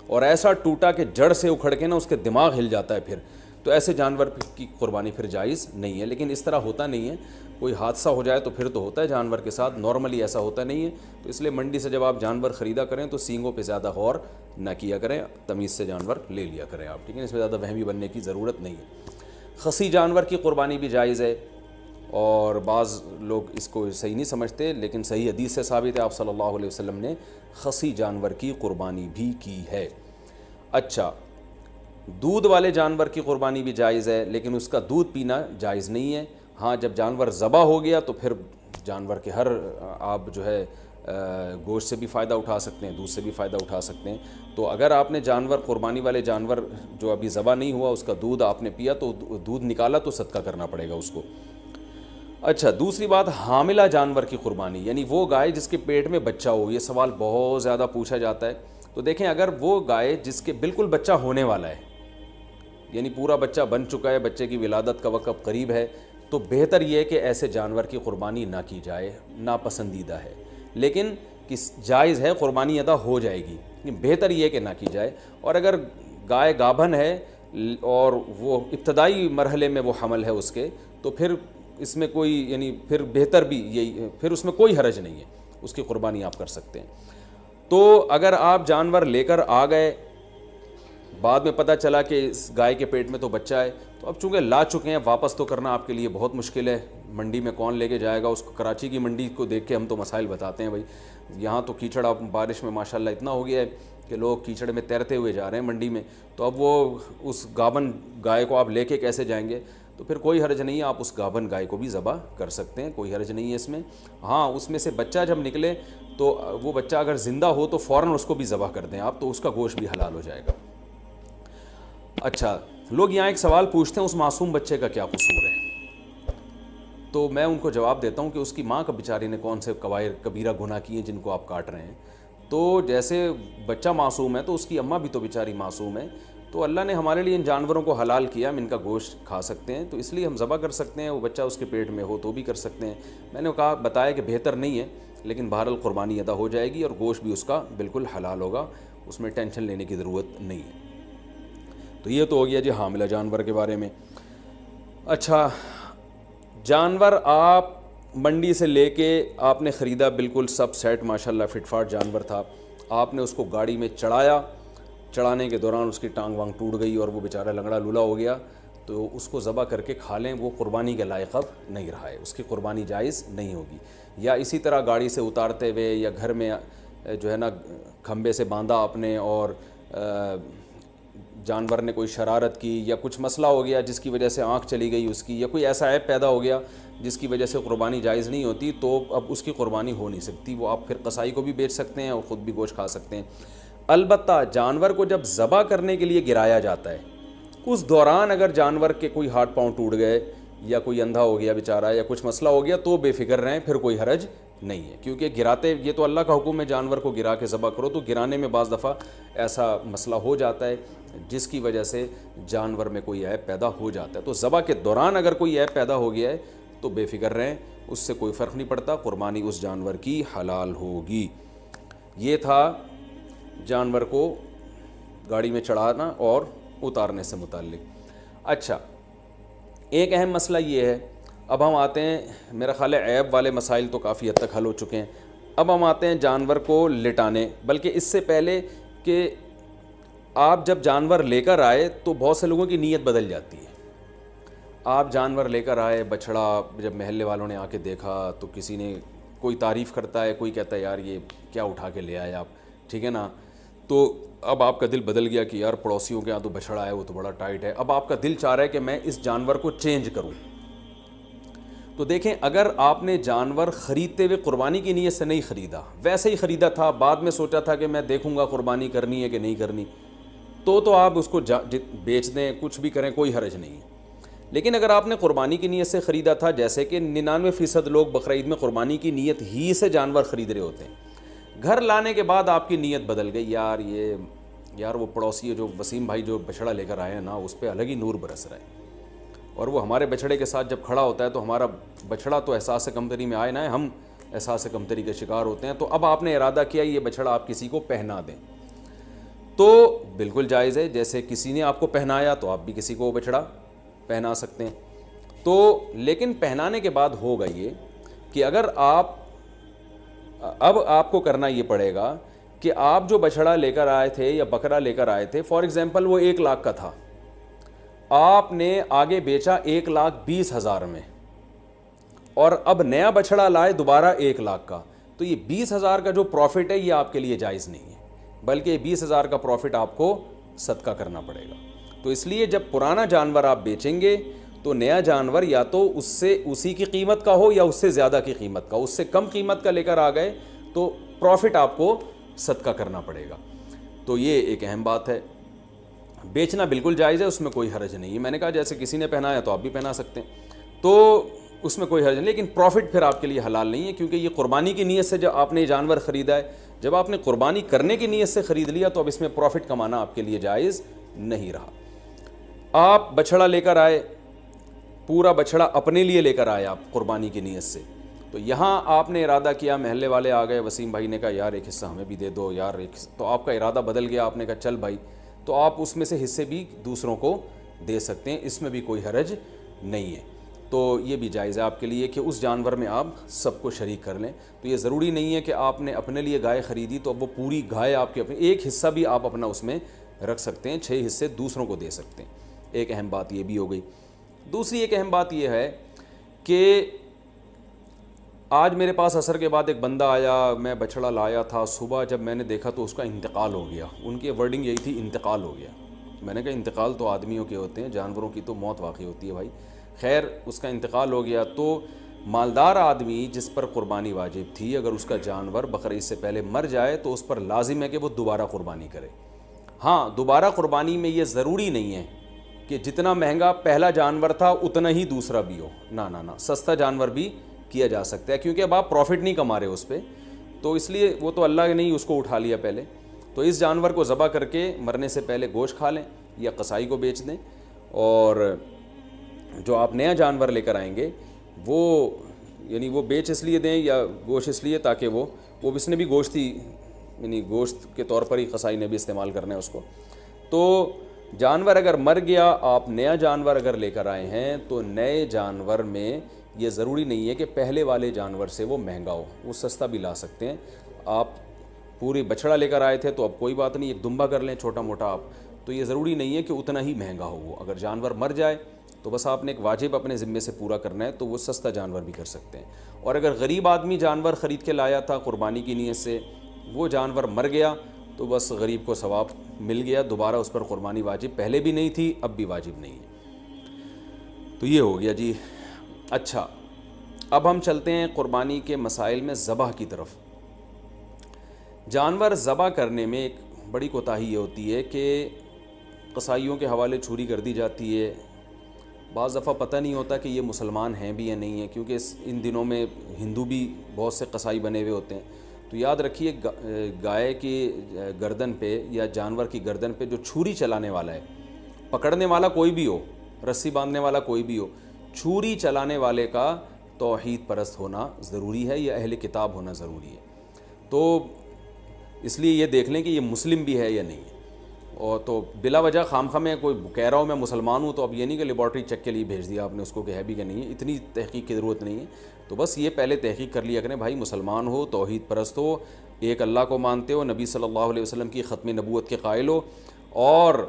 اور ایسا ٹوٹا کہ جڑ سے اکھڑ کے نا اس کے دماغ ہل جاتا ہے پھر، تو ایسے جانور کی قربانی پھر جائز نہیں ہے۔ لیکن اس طرح ہوتا نہیں ہے، کوئی حادثہ ہو جائے تو پھر تو ہوتا ہے جانور کے ساتھ، نارملی ایسا ہوتا نہیں ہے۔ تو اس لیے منڈی سے جب آپ جانور خریدا کریں تو سینگوں پہ زیادہ غور نہ کیا کریں، تمیز سے جانور لے لیا کریں آپ، ٹھیک ہے، اس میں زیادہ وہمی بننے کی ضرورت نہیں ہے۔ خصی جانور کی قربانی بھی جائز ہے، اور بعض لوگ اس کو صحیح نہیں سمجھتے، لیکن صحیح حدیث سے ثابت ہے، آپ صلی اللہ علیہ وسلم نے خصی جانور کی قربانی بھی کی ہے۔ اچھا، دودھ والے جانور کی قربانی بھی جائز ہے، لیکن اس کا دودھ پینا جائز نہیں ہے۔ ہاں، جب جانور ذبح ہو گیا تو پھر جانور کے ہر آپ جو ہے گوشت سے بھی فائدہ اٹھا سکتے ہیں، دودھ سے بھی فائدہ اٹھا سکتے ہیں۔ تو اگر آپ نے جانور قربانی والے جانور جو ابھی ذبح نہیں ہوا اس کا دودھ آپ نے پیا تو دودھ نکالا تو صدقہ کرنا پڑے گا اس کو۔ اچھا، دوسری بات، حاملہ جانور کی قربانی، یعنی وہ گائے جس کے پیٹ میں بچہ ہو۔ یہ سوال بہت زیادہ پوچھا جاتا ہے۔ تو دیکھیں، اگر وہ گائے جس کے بالکل بچہ ہونے والا ہے، یعنی پورا بچہ بن چکا ہے، بچے کی ولادت کا وقت قریب ہے، تو بہتر یہ ہے کہ ایسے جانور کی قربانی نہ کی جائے، ناپسندیدہ ہے۔ لیکن جائز ہے، قربانی ادا ہو جائے گی، بہتر یہ ہے کہ نہ کی جائے۔ اور اگر گائے گابھن ہے اور وہ ابتدائی مرحلے میں وہ حمل ہے اس کے، تو پھر اس میں کوئی، یعنی پھر بہتر بھی یہی، پھر اس میں کوئی حرج نہیں ہے، اس کی قربانی آپ کر سکتے ہیں۔ تو اگر آپ جانور لے کر آ گئے، بعد میں پتہ چلا کہ اس گائے کے پیٹ میں تو بچہ ہے، تو اب چونکہ لا چکے ہیں، واپس تو کرنا آپ کے لیے بہت مشکل ہے۔ منڈی میں کون لے کے جائے گا اس کو؟ کراچی کی منڈی کو دیکھ کے ہم تو مسائل بتاتے ہیں بھائی، یہاں تو کیچڑ اب بارش میں ماشاءاللہ اتنا ہو گیا ہے کہ لوگ کیچڑ میں تیرتے ہوئے جا رہے ہیں منڈی میں، تو اب وہ اس گابن گائے کو آپ لے کے کیسے جائیں گے؟ تو پھر کوئی حرج نہیں ہے، آپ اس گابن گائے کو بھی ذبح کر سکتے ہیں، کوئی حرج نہیں ہے اس میں۔ ہاں، اس میں سے بچہ جب نکلے تو وہ بچہ اگر زندہ ہو تو فوراً اس کو بھی ذبح کر دیں آپ، تو اس کا گوشت بھی حلال ہو جائے گا۔ اچھا، لوگ یہاں ایک سوال پوچھتے ہیں، اس معصوم بچے کا کیا قصور ہے؟ تو میں ان کو جواب دیتا ہوں کہ اس کی ماں کا بیچاری نے کون سے کبیرہ گناہ کیے جن کو آپ کاٹ رہے ہیں؟ تو جیسے بچہ معصوم ہے تو اس کی اماں بھی تو بیچاری معصوم ہے، تو اللہ نے ہمارے لیے ان جانوروں کو حلال کیا، ہم ان کا گوشت کھا سکتے ہیں، تو اس لیے ہم ذبح کر سکتے ہیں۔ وہ بچہ اس کے پیٹ میں ہو تو بھی کر سکتے ہیں۔ میں نے بتایا کہ بہتر نہیں ہے، لیکن بہرحال قربانی ادا ہو جائے گی اور گوشت بھی اس کا بالکل حلال ہوگا، اس میں ٹینشن لینے کی ضرورت نہیں ہے۔ تو یہ تو ہو گیا جی حاملہ جانور کے بارے میں۔ اچھا، جانور آپ منڈی سے لے کے آپ نے خریدا، بالکل سب سیٹ ماشاءاللہ فٹ فاٹ جانور تھا، آپ نے اس کو گاڑی میں چڑھایا، چڑھانے کے دوران اس کی ٹانگ وانگ ٹوٹ گئی اور وہ بیچارہ لنگڑا لولا ہو گیا، تو اس کو ذبح کر کے کھا لیں، وہ قربانی کے لائق اب نہیں رہا ہے، اس کی قربانی جائز نہیں ہوگی۔ یا اسی طرح گاڑی سے اتارتے ہوئے یا گھر میں جو ہے نا کھمبے سے باندھا آپ نے اور جانور نے کوئی شرارت کی یا کچھ مسئلہ ہو گیا جس کی وجہ سے آنکھ چلی گئی اس کی، یا کوئی ایسا عیب پیدا ہو گیا جس کی وجہ سے قربانی جائز نہیں ہوتی، تو اب اس کی قربانی ہو نہیں سکتی، وہ آپ پھر قصائی کو بھی بیچ سکتے ہیں اور خود بھی گوشت کھا سکتے ہیں۔ البتہ جانور کو جب ذبح کرنے کے لیے گرایا جاتا ہے، اس دوران اگر جانور کے کوئی ہاتھ پاؤں ٹوٹ گئے یا کوئی اندھا ہو گیا بیچارہ یا کچھ مسئلہ ہو گیا تو بے فکر رہیں، پھر کوئی حرج نہیں ہے، کیونکہ گراتے، یہ تو اللہ کا حکم ہے جانور کو گرا کے ذبح کرو، تو گرانے میں بعض دفعہ ایسا مسئلہ ہو جاتا ہے جس کی وجہ سے جانور میں کوئی عیب پیدا ہو جاتا ہے۔ تو ذبح کے دوران اگر کوئی عیب پیدا ہو گیا ہے تو بے فکر رہیں، اس سے کوئی فرق نہیں پڑتا، قربانی اس جانور کی حلال ہوگی۔ یہ تھا جانور کو گاڑی میں چڑھانا اور اتارنے سے متعلق۔ اچھا، ایک اہم مسئلہ یہ ہے، اب ہم آتے ہیں، میرا خیال ہے عیب والے مسائل تو کافی حد تک حل ہو چکے ہیں، اب ہم آتے ہیں جانور کو لٹانے، بلکہ اس سے پہلے کہ آپ جب جانور لے کر آئے تو بہت سے لوگوں کی نیت بدل جاتی ہے۔ آپ جانور لے کر آئے، بچھڑا، جب محلے والوں نے آ کے دیکھا تو کسی نے کوئی تعریف کرتا ہے، کوئی کہتا ہے یار یہ کیا اٹھا کے لے آئے آپ، ٹھیک ہے نا، تو اب آپ کا دل بدل گیا کہ یار پڑوسیوں کے یہاں تو بچھڑا ہے وہ تو بڑا ٹائٹ ہے، اب آپ کا دل چاہ رہا ہے کہ میں اس جانور کو چینج کروں۔ تو دیکھیں، اگر آپ نے جانور خریدتے ہوئے قربانی کی نیت سے نہیں خریدا، ویسے ہی خریدا تھا، بعد میں سوچا تھا کہ میں دیکھوں گا قربانی کرنی ہے کہ نہیں کرنی، تو آپ اس کو بیچ دیں، کچھ بھی کریں، کوئی حرج نہیں ہے۔ لیکن اگر آپ نے قربانی کی نیت سے خریدا تھا، جیسے کہ 99% لوگ بقرعید میں قربانی کی نیت ہی سے جانور خرید رہے ہوتے ہیں، گھر لانے کے بعد آپ کی نیت بدل گئی، یار وہ پڑوسی جو وسیم بھائی جو بچھڑا لے کر آئے ہیں نا، اس پہ الگ ہی نور برس رہا ہے، اور وہ ہمارے بچھڑے کے ساتھ جب کھڑا ہوتا ہے تو ہمارا بچھڑا تو احساس کمتری میں آئے نہ ہے، ہم احساس کمتری کے شکار ہوتے ہیں۔ تو اب آپ نے ارادہ کیا یہ بچھڑا آپ کسی کو پہنا دیں، تو بالکل جائز ہے. جیسے کسی نے آپ کو پہنایا تو آپ بھی کسی کو بچھڑا پہنا سکتے ہیں. تو لیکن پہنانے کے بعد ہوگا یہ کہ اگر اب آپ کو کرنا یہ پڑے گا کہ آپ جو بچھڑا لے کر آئے تھے یا بکرا لے کر آئے تھے، فار ایگزامپل وہ 1 لاکھ کا تھا، آپ نے آگے بیچا 1,20,000 میں، اور اب نیا بچھڑا لائے دوبارہ 1 لاکھ کا، تو یہ 20,000 کا جو پروفٹ ہے یہ آپ کے لیے جائز نہیں ہے، بلکہ 20,000 کا پروفٹ آپ کو صدقہ کرنا پڑے گا. تو اس لیے جب پرانا جانور آپ بیچیں گے تو نیا جانور یا تو اسی کی قیمت کا ہو یا اس سے زیادہ کی قیمت کا. اس سے کم قیمت کا لے کر آ گئے تو پروفٹ آپ کو صدقہ کرنا پڑے گا. تو یہ ایک اہم بات ہے. بیچنا بالکل جائز ہے، اس میں کوئی حرج نہیں ہے. میں نے کہا جیسے کسی نے پہنایا تو آپ بھی پہنا سکتے ہیں، تو اس میں کوئی حرج نہیں. لیکن پروفٹ پھر آپ کے لیے حلال نہیں ہے، کیونکہ یہ قربانی کی نیت سے جب آپ نے یہ جانور خریدا ہے، جب آپ نے قربانی کرنے کی نیت سے خرید لیا تو اب اس میں پروفٹ کمانا آپ کے لیے جائز نہیں رہا. آپ بچھڑا لے کر آئے، پورا بچھڑا اپنے لیے لے کر آئے آپ قربانی کی نیت سے، تو یہاں آپ نے ارادہ کیا، محلے والے آ گئے، وسیم بھائی نے کہا یار ایک حصہ ہمیں بھی دے دو یار ایک حصہ، تو آپ کا ارادہ بدل گیا، آپ نے کہا چل بھائی، تو آپ اس میں سے حصے بھی دوسروں کو دے سکتے ہیں، اس میں بھی کوئی حرج نہیں ہے. تو یہ بھی جائز ہے آپ کے لیے کہ اس جانور میں آپ سب کو شریک کر لیں. تو یہ ضروری نہیں ہے کہ آپ نے اپنے لیے گائے خریدی تو اب وہ پوری گائے آپ کے اپنے، ایک حصہ بھی آپ اپنا اس میں رکھ سکتے ہیں، 6 حصے دوسروں کو دے سکتے ہیں. ایک اہم بات یہ بھی ہو گئی. دوسری ایک اہم بات یہ ہے کہ آج میرے پاس عصر کے بعد ایک بندہ آیا، میں بچھڑا لایا تھا، صبح جب میں نے دیکھا تو اس کا انتقال ہو گیا. ان کی ورڈنگ یہی تھی، انتقال ہو گیا. میں نے کہا انتقال تو آدمیوں کے ہوتے ہیں، جانوروں کی تو موت واقع ہوتی ہے بھائی. خیر اس کا انتقال ہو گیا تو مالدار آدمی جس پر قربانی واجب تھی، اگر اس کا جانور بقرعید سے پہلے مر جائے تو اس پر لازم ہے کہ وہ دوبارہ قربانی کرے. ہاں دوبارہ قربانی میں یہ ضروری نہیں ہے کہ جتنا مہنگا پہلا جانور تھا اتنا ہی دوسرا بھی ہو، نہ سستا جانور بھی کیا جا سکتا ہے، کیونکہ اب آپ پروفٹ نہیں کما رہے اس پہ، تو اس لیے وہ تو اللہ نے ہی اس کو اٹھا لیا پہلے. تو اس جانور کو ذبح کر کے مرنے سے پہلے گوشت کھا لیں یا قصائی کو بیچ دیں، اور جو آپ نیا جانور لے کر آئیں گے وہ یعنی وہ بیچ اس لیے دیں یا گوشت اس لیے تاکہ وہ اس نے بھی گوشت ہی یعنی گوشت کے طور پر ہی قصائی نے بھی استعمال کرنا ہے اس کو. تو جانور اگر مر گیا، آپ نیا جانور اگر لے کر آئے ہیں تو نئے جانور میں یہ ضروری نہیں ہے کہ پہلے والے جانور سے وہ مہنگا ہو، وہ سستا بھی لا سکتے ہیں. آپ پوری بچھڑا لے کر آئے تھے تو اب کوئی بات نہیں، ایک دمبا کر لیں چھوٹا موٹا آپ، تو یہ ضروری نہیں ہے کہ اتنا ہی مہنگا ہو. وہ اگر جانور مر جائے تو بس آپ نے ایک واجب اپنے ذمے سے پورا کرنا ہے، تو وہ سستا جانور بھی کر سکتے ہیں. اور اگر غریب آدمی جانور خرید کے لایا تھا قربانی کی نیت سے، وہ جانور مر گیا تو بس غریب کو ثواب مل گیا، دوبارہ اس پر قربانی واجب پہلے بھی نہیں تھی، اب بھی واجب نہیں ہے. تو یہ ہو گیا جی. اچھا اب ہم چلتے ہیں قربانی کے مسائل میں ذبح کی طرف. جانور ذبح کرنے میں ایک بڑی کوتاہی یہ ہوتی ہے کہ قصائیوں کے حوالے چھری کر دی جاتی ہے. بعض دفعہ پتہ نہیں ہوتا کہ یہ مسلمان ہیں بھی یا نہیں ہیں، کیونکہ ان دنوں میں ہندو بھی بہت سے قصائی بنے ہوئے ہوتے ہیں. تو یاد رکھیے گائے کی گردن پہ یا جانور کی گردن پہ جو چھری چلانے والا ہے، پکڑنے والا کوئی بھی ہو، رسی باندھنے والا کوئی بھی ہو، چھری چلانے والے کا توحید پرست ہونا ضروری ہے یا اہل کتاب ہونا ضروری ہے. تو اس لیے یہ دیکھ لیں کہ یہ مسلم بھی ہے یا نہیں ہے. اور تو بلا وجہ خامخواہ میں کوئی کہہ رہا ہوں میں مسلمان ہوں تو اب یہ نہیں کہ لیبارٹری چیک کے لیے بھیج دیا آپ نے اس کو کہ ہے بھی کہ نہیں ہے، اتنی تحقیق کی ضرورت نہیں ہے. تو بس یہ پہلے تحقیق کر لیا کریں بھائی مسلمان ہو، توحید پرست ہو، ایک اللہ کو مانتے ہو، نبی صلی اللہ علیہ وسلم کی ختم نبوت کے قائل ہو، اور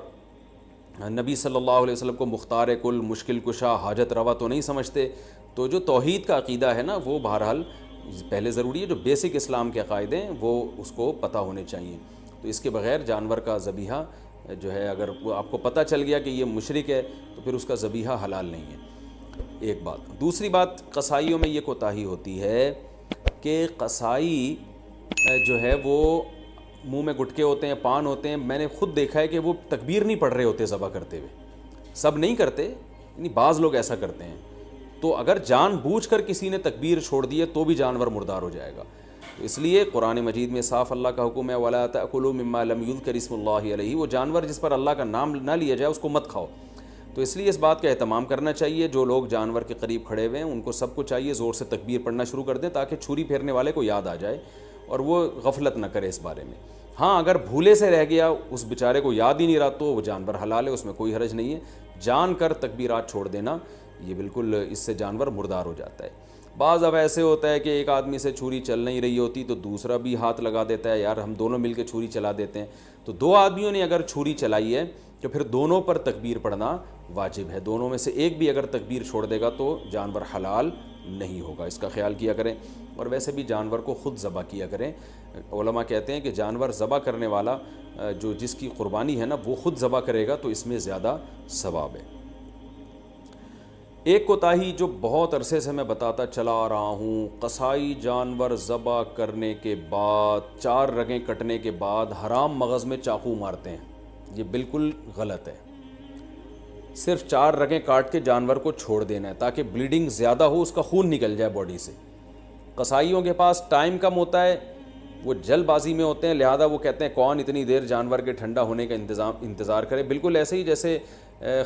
نبی صلی اللہ علیہ وسلم کو مختار کل، مشکل کشا، حاجت روا تو نہیں سمجھتے. تو جو توحید کا عقیدہ ہے نا وہ بہرحال پہلے ضروری ہے، جو بیسک اسلام کے عقائد ہیں وہ اس کو پتہ ہونے چاہیے. تو اس کے بغیر جانور کا ذبیحہ جو ہے، اگر آپ کو پتہ چل گیا کہ یہ مشرک ہے تو پھر اس کا ذبیحہ حلال نہیں ہے. ایک بات. دوسری بات، قصائیوں میں یہ کوتاہی ہوتی ہے کہ قصائی جو ہے وہ منہ میں گٹکے ہوتے ہیں، پان ہوتے ہیں. میں نے خود دیکھا ہے کہ وہ تکبیر نہیں پڑھ رہے ہوتے ذبح کرتے ہوئے. سب نہیں کرتے، یعنی بعض لوگ ایسا کرتے ہیں. تو اگر جان بوجھ کر کسی نے تکبیر چھوڑ دی ہے تو بھی جانور مردار ہو جائے گا. تو اس لیے قرآن مجید میں صاف اللہ کا حکم ہے وَلَا تَأْكُلُوا مِمَّا لَمْ يُذْكَرِ اسْمُ اللَّهِ عَلَيْهِ، وہ جانور جس پر اللہ کا نام نہ لیا جائے اس کو مت کھاؤ. تو اس لیے اس بات کا اہتمام کرنا چاہیے. جو لوگ جانور کے قریب کھڑے ہوئے ہیں ان کو سب کو چاہیے زور سے تکبیر پڑھنا شروع کر دیں تاکہ چھری پھیرنے والے کو یاد آ جائے اور وہ غفلت نہ کرے اس بارے میں. ہاں اگر بھولے سے رہ گیا, اس بیچارے کو یاد ہی نہیں رہا, تو وہ جانور حلال ہے, اس میں کوئی حرج نہیں ہے. جان کر تکبیرات چھوڑ دینا یہ بالکل, اس سے جانور مردار ہو جاتا ہے. بعض اب ایسے ہوتا ہے کہ ایک آدمی سے چھری چل نہیں رہی ہوتی تو دوسرا بھی ہاتھ لگا دیتا ہے, یار ہم دونوں مل کے چھری چلا دیتے ہیں. تو دو آدمیوں نے اگر چھری چلائی ہے تو پھر دونوں پر تکبیر پڑھنا واجب ہے. دونوں میں سے ایک بھی اگر تکبیر چھوڑ دے گا تو جانور حلال نہیں ہوگا, اس کا خیال کیا کریں. اور ویسے بھی جانور کو خود ذبح کیا کریں. علماء کہتے ہیں کہ جانور ذبح کرنے والا جو جس کی قربانی ہے نا, وہ خود ذبح کرے گا تو اس میں زیادہ ثواب ہے. ایک کوتاہی جو بہت عرصے سے میں بتاتا چلا آ رہا ہوں, قصائی جانور ذبح کرنے کے بعد 4 رگیں کٹنے کے بعد حرام مغز میں چاقو مارتے ہیں. یہ بالکل غلط ہے. صرف 4 رگیں کاٹ کے جانور کو چھوڑ دینا ہے تاکہ بلیڈنگ زیادہ ہو, اس کا خون نکل جائے باڈی سے. قصائیوں کے پاس ٹائم کم ہوتا ہے, وہ جلد بازی میں ہوتے ہیں, لہذا وہ کہتے ہیں کون اتنی دیر جانور کے ٹھنڈا ہونے کا انتظار کرے. بالکل ایسے ہی جیسے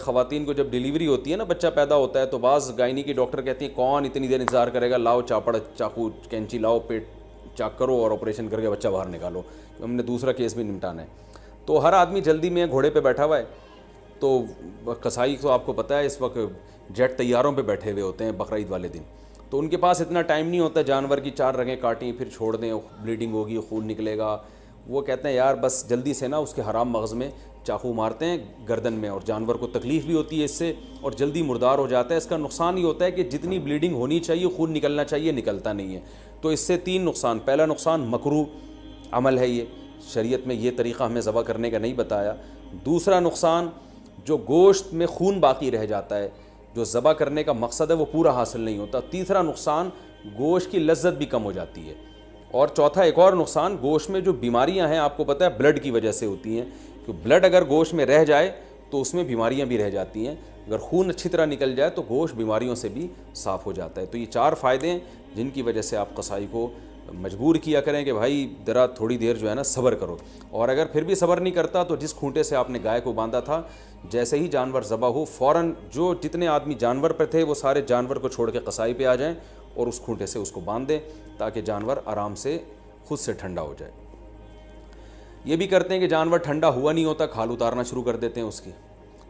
خواتین کو جب ڈیلیوری ہوتی ہے نا, بچہ پیدا ہوتا ہے, تو بعض گائنی کی ڈاکٹر کہتی ہیں کون اتنی دیر انتظار کرے گا, لاؤ چاپڑ, چاقو, کینچی لاؤ, پیٹ چاک کرو اور آپریشن کر کے بچہ باہر نکالو, ہم نے دوسرا کیس بھی نمٹانا ہے. تو ہر آدمی جلدی میں گھوڑے پہ بیٹھا ہوا ہے. تو قصائی تو آپ کو پتہ ہے اس وقت جیٹ طیاروں پہ بیٹھے ہوئے ہوتے ہیں بقرعید والے دن, تو ان کے پاس اتنا ٹائم نہیں ہوتا جانور کی 4 رگیں کاٹیں پھر چھوڑ دیں, بلیڈنگ ہوگی, خون نکلے گا. وہ کہتے ہیں یار بس جلدی سے نا اس کے حرام مغز میں چاقو مارتے ہیں گردن میں, اور جانور کو تکلیف بھی ہوتی ہے اس سے اور جلدی مردار ہو جاتا ہے. اس کا نقصان یہ ہوتا ہے کہ جتنی بلیڈنگ ہونی چاہیے, خون نکلنا چاہیے, نکلتا نہیں ہے. تو اس سے 3 نقصان. پہلا نقصان مکروہ عمل ہے, یہ شریعت میں یہ طریقہ ہمیں ذبح کرنے کا نہیں بتایا. دوسرا نقصان جو گوشت میں خون باقی رہ جاتا ہے, جو ذبح کرنے کا مقصد ہے وہ پورا حاصل نہیں ہوتا. تیسرا نقصان گوشت کی لذت بھی کم ہو جاتی ہے. اور چوتھا ایک اور نقصان, گوشت میں جو بیماریاں ہیں آپ کو پتہ ہے بلڈ کی وجہ سے ہوتی ہیں, کہ بلڈ اگر گوشت میں رہ جائے تو اس میں بیماریاں بھی رہ جاتی ہیں. اگر خون اچھی طرح نکل جائے تو گوشت بیماریوں سے بھی صاف ہو جاتا ہے. تو یہ 4 فائدے ہیں جن کی وجہ سے آپ قصائی کو مجبور کیا کریں کہ بھائی ذرا تھوڑی دیر جو ہے نا صبر کرو. اور اگر پھر بھی صبر نہیں کرتا تو جس کھونٹے سے آپ نے گائے کو باندھا تھا, جیسے ہی جانور ذبح ہو فوراً جو جتنے آدمی جانور پہ تھے وہ سارے جانور کو چھوڑ کے قصائی پہ آ جائیں اور اس کھونٹے سے اس کو باندھ دیں تاکہ جانور آرام سے خود سے ٹھنڈا ہو جائے. یہ بھی کرتے ہیں کہ جانور ٹھنڈا ہوا نہیں ہوتا کھال اتارنا شروع کر دیتے ہیں اس کی,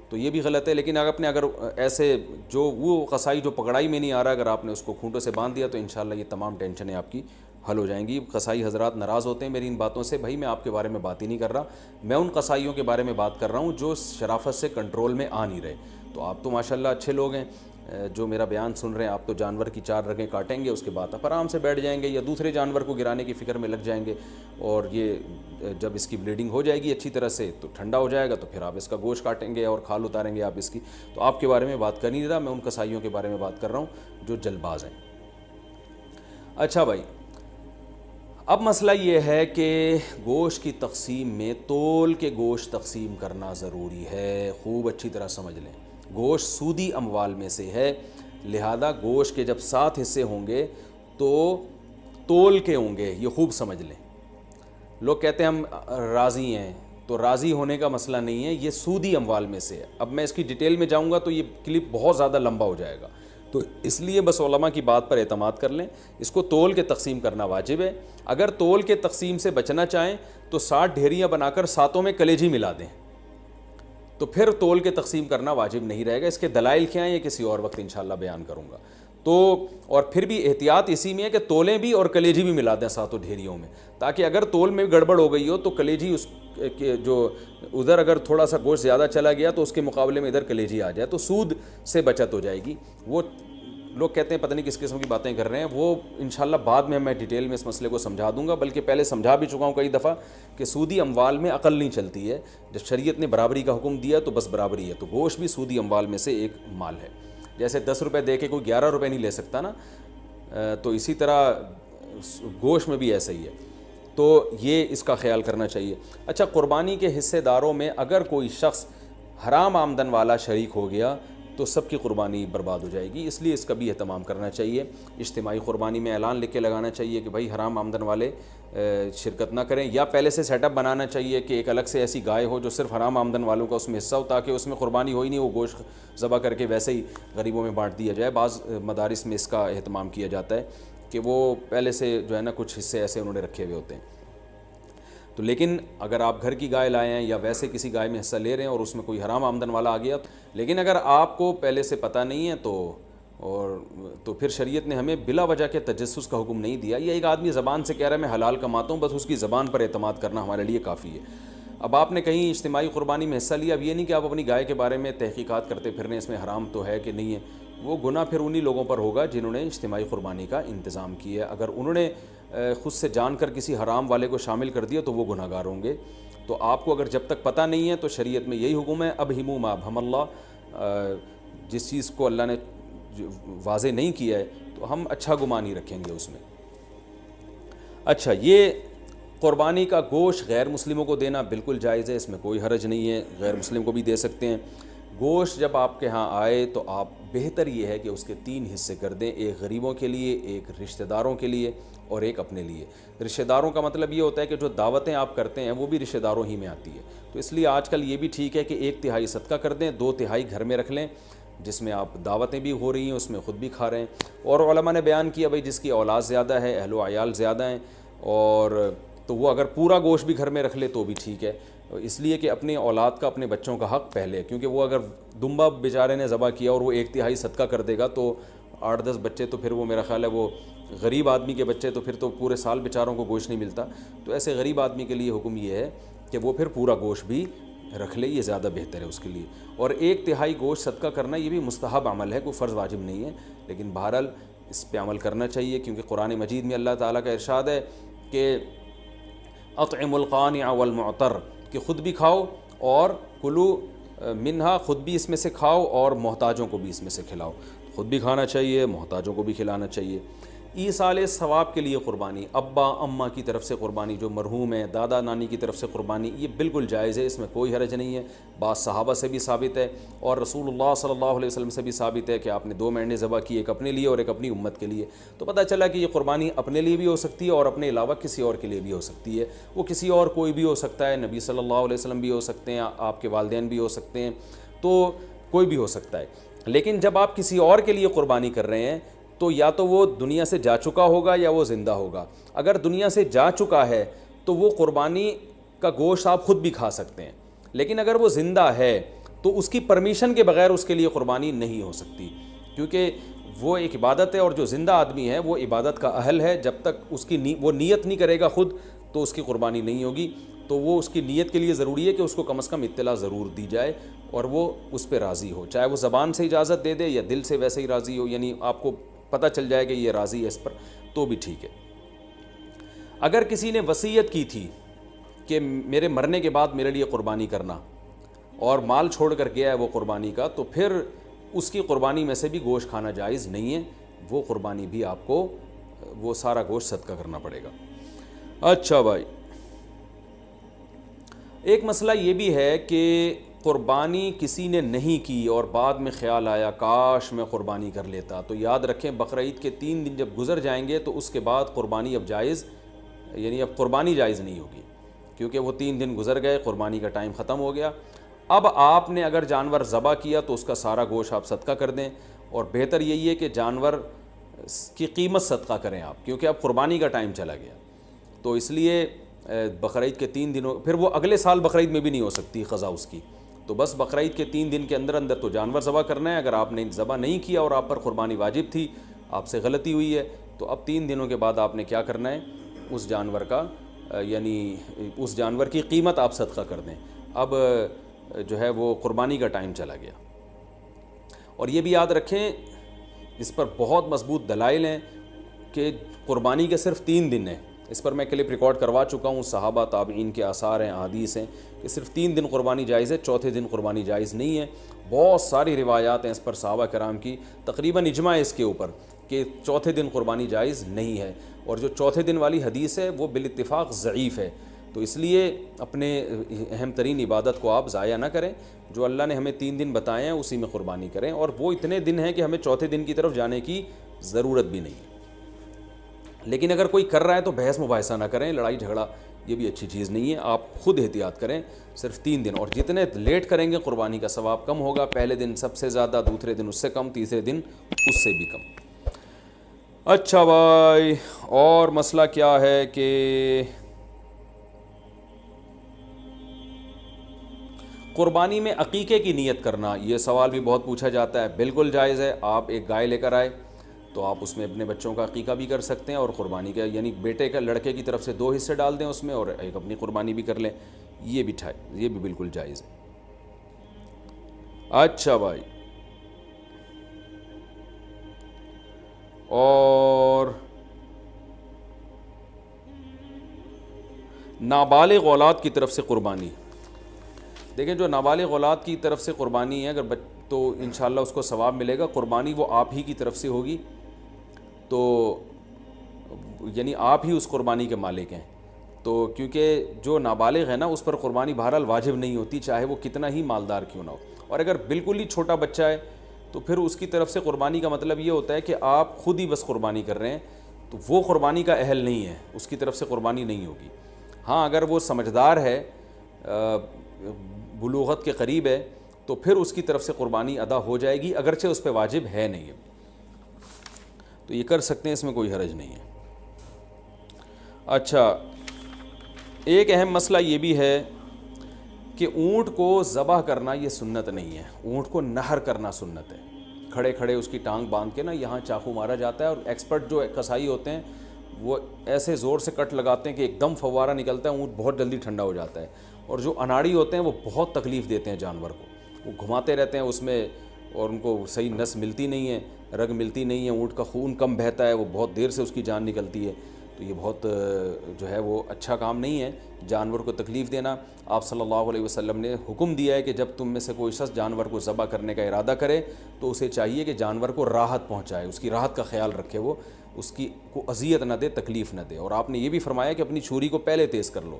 تو یہ بھی غلط ہے. لیکن اگر ایسے جو وہ قصائی جو پکڑائی میں نہیں آ رہا, اگر آپ نے اس کو کھونٹوں سے باندھ دیا تو انشاءاللہ یہ تمام ٹینشنیں آپ کی حل ہو جائیں گی. قصائی حضرات ناراض ہوتے ہیں میری ان باتوں سے. بھائی میں آپ کے بارے میں بات ہی نہیں کر رہا, میں ان قصائیوں کے بارے میں بات کر رہا ہوں جو شرافت سے کنٹرول میں آ نہیں رہے. تو آپ تو ماشاءاللہ اچھے لوگ ہیں جو میرا بیان سن رہے ہیں, آپ تو جانور کی 4 رگیں کاٹیں گے, اس کے بعد آپ آرام سے بیٹھ جائیں گے یا دوسرے جانور کو گرانے کی فکر میں لگ جائیں گے, اور یہ جب اس کی بلیڈنگ ہو جائے گی اچھی طرح سے تو ٹھنڈا ہو جائے گا تو پھر آپ اس کا گوشت کاٹیں گے اور کھال اتاریں گے آپ اس کی. تو آپ کے بارے میں بات کر نہیں رہا, میں ان قصائیوں کے بارے میں بات کر رہا ہوں جو جلد باز ہیں. اچھا بھائی, اب مسئلہ یہ ہے کہ گوشت کی تقسیم میں تول کے گوشت تقسیم کرنا ضروری ہے. خوب اچھی طرح سمجھ لیں, گوشت سودی اموال میں سے ہے, لہذا گوشت کے جب 7 حصے ہوں گے تو تول کے ہوں گے. یہ خوب سمجھ لیں. لوگ کہتے ہیں ہم راضی ہیں, تو راضی ہونے کا مسئلہ نہیں ہے, یہ سودی اموال میں سے ہے. اب میں اس کی ڈیٹیل میں جاؤں گا تو یہ کلپ بہت زیادہ لمبا ہو جائے گا, تو اس لیے بس علماء کی بات پر اعتماد کر لیں. اس کو تول کے تقسیم کرنا واجب ہے. اگر تول کے تقسیم سے بچنا چاہیں تو 60 ڈھیریاں بنا کر 7 میں کلیجی ملا دیں, تو پھر تول کے تقسیم کرنا واجب نہیں رہے گا. اس کے دلائل کیا ہیں یہ کسی اور وقت انشاءاللہ بیان کروں گا. تو اور پھر بھی احتیاط اسی میں ہے کہ تولیں بھی اور کلیجی بھی ملا دیں 7 ڈھیریوں میں, تاکہ اگر تول میں گڑبڑ ہو گئی ہو تو کلیجی اس کے جو ادھر اگر تھوڑا سا گوشت زیادہ چلا گیا تو اس کے مقابلے میں ادھر کلیجی آ جائے, تو سود سے بچت ہو جائے گی. وہ لوگ کہتے ہیں پتہ نہیں کس قسم کی باتیں کر رہے ہیں, وہ انشاءاللہ بعد میں ڈیٹیل میں اس مسئلے کو سمجھا دوں گا, بلکہ پہلے سمجھا بھی چکا ہوں کئی دفعہ کہ سودی اموال میں عقل نہیں چلتی ہے. جب شریعت نے برابری کا حکم دیا تو بس برابری ہے. تو گوشت بھی سودی اموال میں سے ایک مال ہے. جیسے 10 روپے دے کے کوئی 11 روپے نہیں لے سکتا نا, تو اسی طرح گوشت میں بھی ایسا ہی ہے. تو یہ اس کا خیال کرنا چاہیے. اچھا, قربانی کے حصے داروں میں اگر کوئی شخص حرام آمدن والا شریک ہو گیا تو سب کی قربانی برباد ہو جائے گی. اس لیے اس کا بھی اہتمام کرنا چاہیے. اجتماعی قربانی میں اعلان لکھ کے لگانا چاہیے کہ بھائی حرام آمدن والے شرکت نہ کریں, یا پہلے سے سیٹ اپ بنانا چاہیے کہ ایک الگ سے ایسی گائے ہو جو صرف حرام آمدن والوں کا اس میں حصہ ہو, تاکہ اس میں قربانی ہو ہی نہیں, وہ گوشت ذبح کر کے ویسے ہی غریبوں میں بانٹ دیا جائے. بعض مدارس میں اس کا اہتمام کیا جاتا ہے کہ وہ پہلے سے جو ہے نا کچھ حصے ایسے انہوں نے رکھے ہوئے ہوتے ہیں. تو لیکن اگر آپ گھر کی گائے لائے ہیں یا ویسے کسی گائے میں حصہ لے رہے ہیں اور اس میں کوئی حرام آمدن والا آ گیا، لیکن اگر آپ کو پہلے سے پتہ نہیں ہے تو پھر شریعت نے ہمیں بلا وجہ کے تجسس کا حکم نہیں دیا. یہ ایک آدمی زبان سے کہہ رہا ہے میں حلال کماتا ہوں، بس اس کی زبان پر اعتماد کرنا ہمارے لیے کافی ہے. اب آپ نے کہیں اجتماعی قربانی میں حصہ لیا، اب یہ نہیں کہ آپ اپنی گائے کے بارے میں تحقیقات کرتے پھرنے اس میں حرام تو ہے کہ نہیں ہے. وہ گناہ پھر انہی لوگوں پر ہوگا جنہوں نے اجتماعی قربانی کا انتظام کیا ہے. اگر انہوں نے خود سے جان کر کسی حرام والے کو شامل کر دیا تو وہ گناہ گار ہوں گے. تو آپ کو اگر جب تک پتہ نہیں ہے تو شریعت میں یہی حکم ہے، ابہموا ما ابہم اللہ، جس چیز کو اللہ نے واضح نہیں کیا ہے تو ہم اچھا گمان ہی رکھیں گے اس میں. اچھا، یہ قربانی کا گوشت غیر مسلموں کو دینا بالکل جائز ہے، اس میں کوئی حرج نہیں ہے، غیر مسلم کو بھی دے سکتے ہیں. گوشت جب آپ کے ہاں آئے تو آپ بہتر یہ ہے کہ اس کے 3 حصے کر دیں، ایک غریبوں کے لیے، ایک رشتہ داروں کے لیے اور ایک اپنے لیے. رشتہ داروں کا مطلب یہ ہوتا ہے کہ جو دعوتیں آپ کرتے ہیں وہ بھی رشتہ داروں ہی میں آتی ہے، تو اس لیے آج کل یہ بھی ٹھیک ہے کہ 1/3 صدقہ کر دیں، 2/3 گھر میں رکھ لیں، جس میں آپ دعوتیں بھی ہو رہی ہیں اس میں خود بھی کھا رہے ہیں. اور علماء نے بیان کیا بھائی جس کی اولاد زیادہ ہے، اہل و عیال زیادہ ہیں، اور تو وہ اگر پورا گوشت بھی گھر میں رکھ لے تو بھی ٹھیک ہے، اس لیے کہ اپنے اولاد کا، اپنے بچوں کا حق پہلے ہے. کیونکہ وہ اگر دمبا بیچارے نے ذبح کیا اور وہ 1/3 صدقہ کر دے گا تو 8-10 بچے، تو پھر وہ میرا خیال ہے وہ غریب آدمی کے بچے، تو پھر تو پورے سال بیچاروں کو گوشت نہیں ملتا. تو ایسے غریب آدمی کے لیے حکم یہ ہے کہ وہ پھر پورا گوشت بھی رکھ لے، یہ زیادہ بہتر ہے اس کے لیے. اور 1/3 گوشت صدقہ کرنا یہ بھی مستحب عمل ہے، کوئی فرض واجب نہیں ہے، لیکن بہرحال اس پہ عمل کرنا چاہیے. کیونکہ قرآن مجید میں اللہ تعالیٰ کا ارشاد ہے کہ اطعموا القانع والمعتر، کہ خود بھی کھاؤ اور کلو منہا، خود بھی اس میں سے کھاؤ اور محتاجوں کو بھی اس میں سے کھلاؤ. خود بھی کھانا چاہیے، محتاجوں کو بھی کھلانا چاہیے. ایصال ثواب کے لیے قربانی، ابا اماں کی طرف سے قربانی، جو مرحوم ہے، دادا نانی کی طرف سے قربانی، یہ بالکل جائز ہے، اس میں کوئی حرج نہیں ہے. بعض صحابہ سے بھی ثابت ہے اور رسول اللہ صلی اللہ علیہ وسلم سے بھی ثابت ہے کہ آپ نے 2 مینڈے ذبح کی، ایک اپنے لیے اور ایک اپنی امت کے لیے. تو پتہ چلا کہ یہ قربانی اپنے لیے بھی ہو سکتی ہے اور اپنے علاوہ کسی اور کے لیے بھی ہو سکتی ہے. وہ کسی اور کوئی بھی ہو سکتا ہے، نبی صلی اللہ علیہ وسلم بھی ہو سکتے ہیں، آپ کے والدین بھی ہو سکتے ہیں، تو کوئی بھی ہو سکتا ہے. لیکن جب آپ کسی اور کے لیے قربانی کر رہے ہیں تو یا تو وہ دنیا سے جا چکا ہوگا یا وہ زندہ ہوگا. اگر دنیا سے جا چکا ہے تو وہ قربانی کا گوشت آپ خود بھی کھا سکتے ہیں، لیکن اگر وہ زندہ ہے تو اس کی پرمیشن کے بغیر اس کے لیے قربانی نہیں ہو سکتی، کیونکہ وہ ایک عبادت ہے اور جو زندہ آدمی ہے وہ عبادت کا اہل ہے. جب تک اس کی وہ نیت نہیں کرے گا خود تو اس کی قربانی نہیں ہوگی. تو وہ اس کی نیت کے لیے ضروری ہے کہ اس کو کم از کم اطلاع ضرور دی جائے اور وہ اس پہ راضی ہو، چاہے وہ زبان سے اجازت دے دے یا دل سے ویسے ہی راضی ہو، یعنی آپ کو پتہ چل جائے کہ یہ راضی ہے اس پر، تو بھی ٹھیک ہے. اگر کسی نے وصیت کی تھی کہ میرے مرنے کے بعد میرے لیے قربانی کرنا اور مال چھوڑ کر گیا ہے وہ قربانی کا، تو پھر اس کی قربانی میں سے بھی گوشت کھانا جائز نہیں ہے، وہ قربانی بھی آپ کو وہ سارا گوشت صدقہ کرنا پڑے گا. اچھا بھائی، ایک مسئلہ یہ بھی ہے کہ قربانی کسی نے نہیں کی اور بعد میں خیال آیا کاش میں قربانی کر لیتا، تو یاد رکھیں بقرعید کے 3 دن جب گزر جائیں گے تو اس کے بعد قربانی اب جائز، یعنی اب قربانی جائز نہیں ہوگی، کیونکہ وہ 3 دن گزر گئے، قربانی کا ٹائم ختم ہو گیا. اب آپ نے اگر جانور ذبح کیا تو اس کا سارا گوشت آپ صدقہ کر دیں، اور بہتر یہی ہے کہ جانور کی قیمت صدقہ کریں آپ، کیونکہ اب قربانی کا ٹائم چلا گیا. تو اس لیے بقرعید کے 3 دنوں، پھر وہ اگلے سال بقرعید میں بھی نہیں ہو سکتی قضا اس کی، تو بس بقرعید کے 3 دن کے اندر اندر تو جانور ذبح کرنا ہے. اگر آپ نے ذبح نہیں کیا اور آپ پر قربانی واجب تھی، آپ سے غلطی ہوئی ہے، تو اب 3 دنوں کے بعد آپ نے کیا کرنا ہے، اس جانور کا یعنی اس جانور کی قیمت آپ صدقہ کر دیں. اب جو ہے وہ قربانی کا ٹائم چلا گیا. اور یہ بھی یاد رکھیں، اس پر بہت مضبوط دلائل ہیں کہ قربانی کے صرف 3 دن ہیں. اس پر میں کلپ ریکارڈ کروا چکا ہوں، صحابہ تابعین کے آثار ہیں، احادیث ہیں کہ صرف 3 دن قربانی جائز ہے، چوتھے دن قربانی جائز نہیں ہے. بہت ساری روایات ہیں اس پر صحابہ کرام کی، تقریباً اجماع ہے اس کے اوپر کہ چوتھے دن قربانی جائز نہیں ہے. اور جو چوتھے دن والی حدیث ہے وہ بالاتفاق ضعیف ہے. تو اس لیے اپنے اہم ترین عبادت کو آپ ضائع نہ کریں. جو اللہ نے ہمیں 3 دن بتائے ہیں اسی میں قربانی کریں، اور وہ اتنے دن ہیں کہ ہمیں چوتھے دن کی طرف جانے کی ضرورت بھی نہیں ہے. لیکن اگر کوئی کر رہا ہے تو بحث مباحثہ نہ کریں، لڑائی جھگڑا یہ بھی اچھی چیز نہیں ہے. آپ خود احتیاط کریں، صرف 3 دن، اور جتنے لیٹ کریں گے قربانی کا ثواب کم ہوگا. پہلے دن سب سے زیادہ، دوسرے دن اس سے کم، تیسرے دن اس سے بھی کم. اچھا بھائی، اور مسئلہ کیا ہے کہ قربانی میں عقیقے کی نیت کرنا، یہ سوال بھی بہت پوچھا جاتا ہے، بالکل جائز ہے۔ آپ ایک گائے لے کر آئے تو آپ اس میں اپنے بچوں کا عقیقہ بھی کر سکتے ہیں، اور قربانی کا یعنی بیٹے کا لڑکے کی طرف سے 2 حصے ڈال دیں اس میں، اور ایک اپنی قربانی بھی کر لیں، یہ بھی بالکل جائز ہے۔ اچھا بھائی، اور نابالغ اولاد کی طرف سے قربانی، دیکھیں جو نابالغ اولاد کی طرف سے قربانی ہے اگر تو انشاءاللہ اس کو ثواب ملے گا۔ قربانی وہ آپ ہی کی طرف سے ہوگی، تو یعنی آپ ہی اس قربانی کے مالک ہیں، تو کیونکہ جو نابالغ ہے نا اس پر قربانی بہرحال واجب نہیں ہوتی، چاہے وہ کتنا ہی مالدار کیوں نہ ہو۔ اور اگر بالکل ہی چھوٹا بچہ ہے تو پھر اس کی طرف سے قربانی کا مطلب یہ ہوتا ہے کہ آپ خود ہی بس قربانی کر رہے ہیں، تو وہ قربانی کا اہل نہیں ہے، اس کی طرف سے قربانی نہیں ہوگی۔ ہاں اگر وہ سمجھدار ہے، بلوغت کے قریب ہے، تو پھر اس کی طرف سے قربانی ادا ہو جائے گی، اگرچہ اس پہ واجب ہے نہیں ابھی، تو یہ کر سکتے ہیں، اس میں کوئی حرج نہیں ہے۔ اچھا، ایک اہم مسئلہ یہ بھی ہے کہ اونٹ کو ذبح کرنا یہ سنت نہیں ہے، اونٹ کو نہر کرنا سنت ہے۔ کھڑے کھڑے اس کی ٹانگ باندھ کے نا یہاں چاقو مارا جاتا ہے، اور ایکسپرٹ جو کسائی ہوتے ہیں وہ ایسے زور سے کٹ لگاتے ہیں کہ ایک دم فوارہ نکلتا ہے، اونٹ بہت جلدی ٹھنڈا ہو جاتا ہے۔ اور جو اناڑی ہوتے ہیں وہ بہت تکلیف دیتے ہیں جانور کو، وہ گھماتے رہتے ہیں اس میں، اور ان کو صحیح نس ملتی نہیں ہے، رگ ملتی نہیں ہے، اونٹ کا خون کم بہتا ہے، وہ بہت دیر سے اس کی جان نکلتی ہے، تو یہ بہت جو ہے وہ اچھا کام نہیں ہے جانور کو تکلیف دینا۔ آپ صلی اللہ علیہ وسلم نے حکم دیا ہے کہ جب تم میں سے کوئی شخص جانور کو ذبح کرنے کا ارادہ کرے تو اسے چاہیے کہ جانور کو راحت پہنچائے، اس کی راحت کا خیال رکھے، وہ اس کی کو اذیت نہ دے، تکلیف نہ دے۔ اور آپ نے یہ بھی فرمایا کہ اپنی چھری کو پہلے تیز کر لو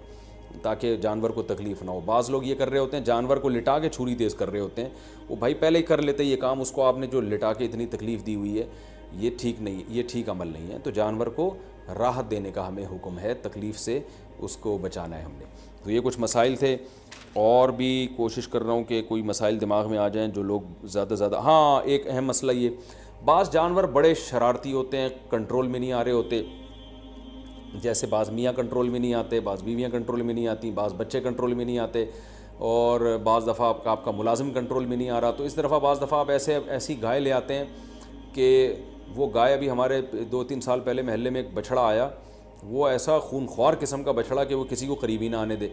تاکہ جانور کو تکلیف نہ ہو۔ بعض لوگ یہ کر رہے ہوتے ہیں، جانور کو لٹا کے چھری تیز کر رہے ہوتے ہیں، وہ بھائی پہلے ہی کر لیتے یہ کام، اس کو آپ نے جو لٹا کے اتنی تکلیف دی ہوئی ہے، یہ ٹھیک نہیں، یہ ٹھیک عمل نہیں ہے۔ تو جانور کو راحت دینے کا ہمیں حکم ہے، تکلیف سے اس کو بچانا ہے ہم نے۔ تو یہ کچھ مسائل تھے، اور بھی کوشش کر رہا ہوں کہ کوئی مسائل دماغ میں آ جائیں جو لوگ زیادہ زیادہ۔ ہاں ایک اہم مسئلہ یہ، بعض جانور بڑے شرارتی ہوتے ہیں، کنٹرول میں نہیں آ رہے ہوتے، جیسے بعض میاں کنٹرول میں نہیں آتے، بعض بیویاں کنٹرول میں نہیں آتی، بعض بچے کنٹرول میں نہیں آتے، اور بعض دفعہ آپ کا ملازم کنٹرول میں نہیں آ رہا، تو اس دفعہ بعض دفعہ آپ ایسی گائے لے آتے ہیں کہ وہ گائے ابھی ہمارے 2-3 سال پہلے محلے میں ایک بچڑا آیا، وہ ایسا خونخوار قسم کا بچڑا کہ وہ کسی کو قریب ہی نہ آنے دے۔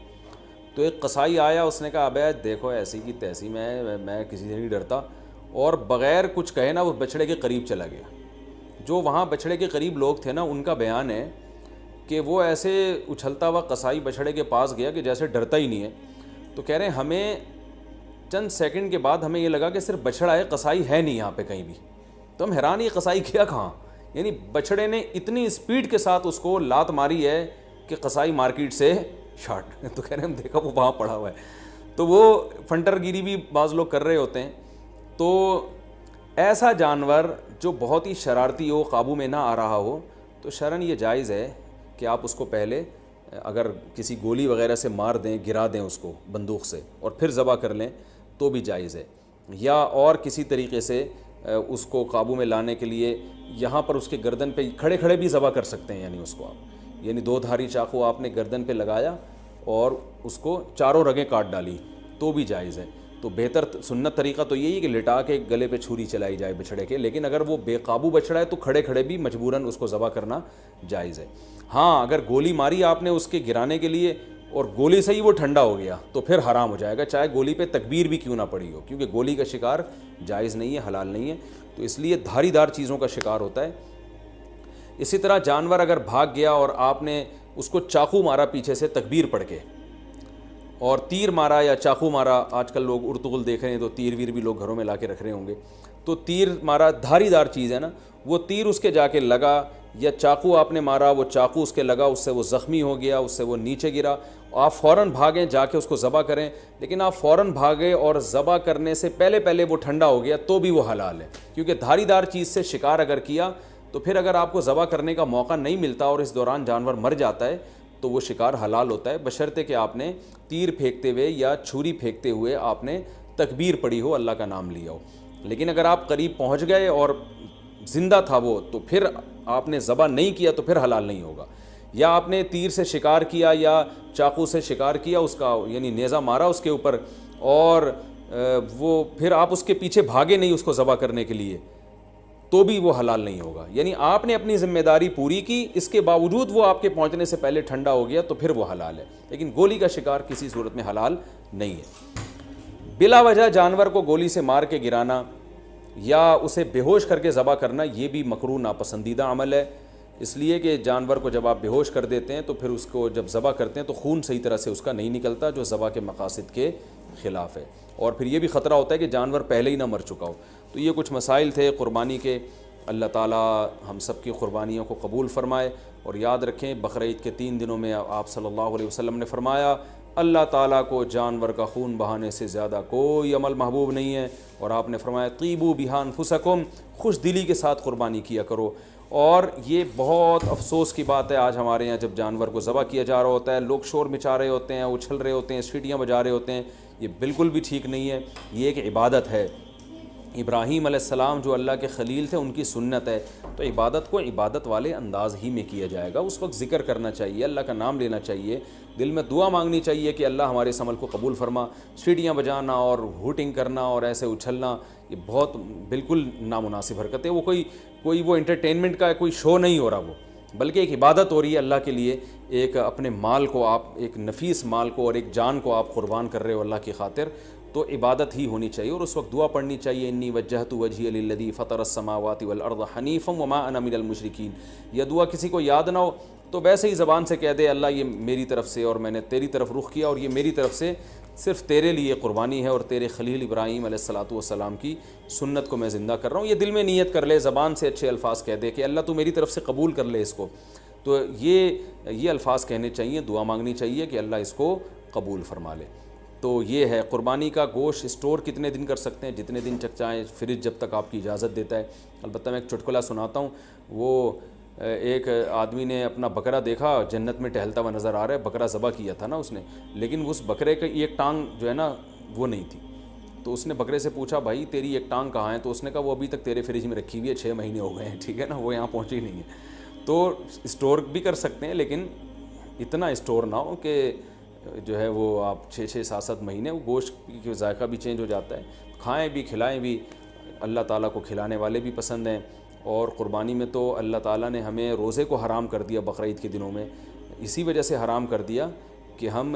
تو ایک قصائی آیا، اس نے کہا ابے دیکھو ایسی کی تیسی، میں کسی سے نہیں ڈرتا، اور بغیر کچھ کہے نا وہ بچڑے کے قریب چلا گیا۔ جو وہاں بچڑے کے قریب لوگ تھے نا، ان کا بیان ہے کہ وہ ایسے اچھلتا ہوا قصائی بچڑے کے پاس گیا کہ جیسے ڈرتا ہی نہیں ہے۔ تو کہہ رہے ہیں ہمیں چند سیکنڈ کے بعد ہمیں یہ لگا کہ صرف بچڑا ہے، قصائی ہے نہیں یہاں پہ کہیں بھی۔ تو ہم حیران، یہ قصائی کیا کہاں، یعنی بچڑے نے اتنی اسپیڈ کے ساتھ اس کو لات ماری ہے کہ قصائی مارکیٹ سے شارٹ۔ تو کہہ رہے ہیں ہم دیکھا وہ وہاں پڑا ہوا ہے۔ تو وہ فنٹر گیری بھی بعض لوگ کر رہے ہوتے ہیں۔ تو ایسا جانور جو بہت ہی شرارتی ہو، قابو میں نہ آ رہا ہو، تو شرعاً یہ جائز ہے کہ آپ اس کو پہلے اگر کسی گولی وغیرہ سے مار دیں، گرا دیں اس کو بندوق سے، اور پھر ذبح کر لیں تو بھی جائز ہے، یا اور کسی طریقے سے اس کو قابو میں لانے کے لیے یہاں پر اس کے گردن پہ کھڑے کھڑے بھی ذبح کر سکتے ہیں، یعنی اس کو آپ، یعنی 2 دھاری چاقو آپ نے گردن پہ لگایا اور اس کو چاروں رگیں کاٹ ڈالی تو بھی جائز ہے۔ تو بہتر سنت طریقہ تو یہی ہے کہ لٹا کے گلے پہ چھری چلائی جائے بچھڑے کے، لیکن اگر وہ بے قابو بچڑا ہے تو کھڑے کھڑے بھی مجبوراً اس کو ذبح کرنا جائز ہے۔ ہاں اگر گولی ماری آپ نے اس کے گرانے کے لیے اور گولی سے ہی وہ ٹھنڈا ہو گیا تو پھر حرام ہو جائے گا، چاہے گولی پہ تکبیر بھی کیوں نہ پڑی ہو، کیونکہ گولی کا شکار جائز نہیں ہے، حلال نہیں ہے، تو اس لیے دھاری دار چیزوں کا شکار ہوتا ہے۔ اسی طرح جانور اگر بھاگ گیا اور آپ نے اس کو چاقو مارا پیچھے سے تکبیر پڑھ کے، اور تیر مارا یا چاقو مارا، آج کل لوگ ارطغرل دیکھ رہے ہیں تو تیر ویر بھی لوگ گھروں میں لا کے رکھ رہے ہوں گے، تو تیر مارا، دھاری دار چیز ہے نا، وہ تیر اس کے جا کے لگا، یا چاقو آپ نے مارا، وہ چاقو اس کے لگا، اس سے وہ زخمی ہو گیا، اس سے وہ نیچے گرا، آپ فوراً بھاگیں جا کے اس کو ذبح کریں، لیکن آپ فوراً بھاگے اور ذبح کرنے سے پہلے وہ ٹھنڈا ہو گیا تو بھی وہ حلال ہے، کیونکہ دھاری دار چیز سے شکار اگر کیا تو پھر اگر آپ کو ذبح کرنے کا موقع نہیں ملتا اور اس دوران جانور مر جاتا ہے تو وہ شکار حلال ہوتا ہے، بشرطے کہ آپ نے تیر پھینکتے ہوئے یا چھری پھینکتے ہوئے آپ نے تکبیر پڑھی ہو، اللہ کا نام لیا ہو۔ لیکن اگر آپ قریب پہنچ گئے اور زندہ تھا وہ، تو پھر آپ نے ذبح نہیں کیا تو پھر حلال نہیں ہوگا۔ یا آپ نے تیر سے شکار کیا یا چاقو سے شکار کیا، اس کا یعنی نیزہ مارا اس کے اوپر، اور وہ پھر آپ اس کے پیچھے بھاگے نہیں اس کو ذبح کرنے کے لیے, تو بھی وہ حلال نہیں ہوگا. یعنی آپ نے اپنی ذمہ داری پوری کی, اس کے باوجود وہ آپ کے پہنچنے سے پہلے ٹھنڈا ہو گیا تو پھر وہ حلال ہے, لیکن گولی کا شکار کسی صورت میں حلال نہیں ہے. بلا وجہ جانور کو گولی سے مار کے گرانا یا اسے بے ہوش کر کے ذبح کرنا یہ بھی مکروہ ناپسندیدہ عمل ہے, اس لیے کہ جانور کو جب آپ بے ہوش کر دیتے ہیں تو پھر اس کو جب ذبح کرتے ہیں تو خون صحیح طرح سے اس کا نہیں نکلتا, جو ذبح کے مقاصد کے خلاف ہے, اور پھر یہ بھی خطرہ ہوتا ہے کہ جانور پہلے ہی نہ مر چکا ہو. تو یہ کچھ مسائل تھے قربانی کے. اللہ تعالیٰ ہم سب کی قربانیوں کو قبول فرمائے. اور یاد رکھیں بقرعید کے 3 دنوں میں آپ صلی اللہ علیہ وسلم نے فرمایا اللہ تعالیٰ کو جانور کا خون بہانے سے زیادہ کوئی عمل محبوب نہیں ہے, اور آپ نے فرمایا طیبوا بہا انفسکم, خوش دلی کے ساتھ قربانی کیا کرو. اور یہ بہت افسوس کی بات ہے آج ہمارے یہاں جب جانور کو ذبح کیا جا رہا ہوتا ہے لوگ شور مچا رہے ہوتے ہیں, اچھل رہے ہوتے ہیں, سیٹیاں بجا رہے ہوتے ہیں. یہ بالکل بھی ٹھیک نہیں ہے, یہ ایک عبادت ہے. ابراہیم علیہ السلام جو اللہ کے خلیل تھے ان کی سنت ہے, تو عبادت کو عبادت والے انداز ہی میں کیا جائے گا. اس وقت ذکر کرنا چاہیے, اللہ کا نام لینا چاہیے, دل میں دعا مانگنی چاہیے کہ اللہ ہمارے اس عمل کو قبول فرما. سیٹیاں بجانا اور ہوٹنگ کرنا اور ایسے اچھلنا یہ بہت بالکل نامناسب حرکت ہے. وہ کوئی وہ انٹرٹینمنٹ کا کوئی شو نہیں ہو رہا, وہ بلکہ ایک عبادت ہو رہی ہے اللہ کے لیے. ایک اپنے مال کو آپ, ایک نفیس مال کو اور ایک جان کو آپ قربان کر رہے ہو اللہ کی خاطر, تو عبادت ہی ہونی چاہیے. اور اس وقت دعا پڑھنی چاہیے انی وجہت وجہی للذی فطر السماوات والارض حنیفا وما انا من المشرکین. یہ دعا کسی کو یاد نہ ہو تو ویسے ہی زبان سے کہہ دے اللہ یہ میری طرف سے اور میں نے تیری طرف رخ کیا, اور یہ میری طرف سے صرف تیرے لیے قربانی ہے اور تیرے خلیل ابراہیم علیہ الصلاۃ والسلام کی سنت کو میں زندہ کر رہا ہوں. یہ دل میں نیت کر لے, زبان سے اچھے الفاظ کہہ دے کہ اللہ تو میری طرف سے قبول کر لے اس کو. تو یہ الفاظ کہنے چاہیے, دعا مانگنی چاہیے کہ اللہ اس کو قبول فرما لے. تو یہ ہے قربانی کا گوشت اسٹور کتنے دن کر سکتے ہیں, جتنے دن تک چاہیں, فریج جب تک آپ کی اجازت دیتا ہے. البتہ میں ایک چٹکلا سناتا ہوں. وہ ایک آدمی نے اپنا بکرا دیکھا جنت میں ٹہلتا ہوا نظر آ رہا ہے, بکرا ذبح کیا تھا نا اس نے, لیکن اس بکرے کی ایک ٹانگ جو ہے نا وہ نہیں تھی. تو اس نے بکرے سے پوچھا بھائی تیری ایک ٹانگ کہاں ہے؟ تو اس نے کہا وہ ابھی تک تیرے فریج میں رکھی ہوئی ہے, 6 مہینے ہو گئے ہیں, ٹھیک ہے نا, وہ یہاں پہنچی نہیں ہے. تو اسٹور بھی کر سکتے ہیں لیکن اتنا اسٹور نہ ہو کہ جو ہے وہ آپ 6-7 مہینے, وہ گوشت کی ذائقہ بھی چینج ہو جاتا ہے. کھائیں بھی کھلائیں بھی, اللہ تعالیٰ کو کھلانے والے بھی پسند ہیں. اور قربانی میں تو اللہ تعالیٰ نے ہمیں روزے کو حرام کر دیا بقرعید کے دنوں میں, اسی وجہ سے حرام کر دیا کہ ہم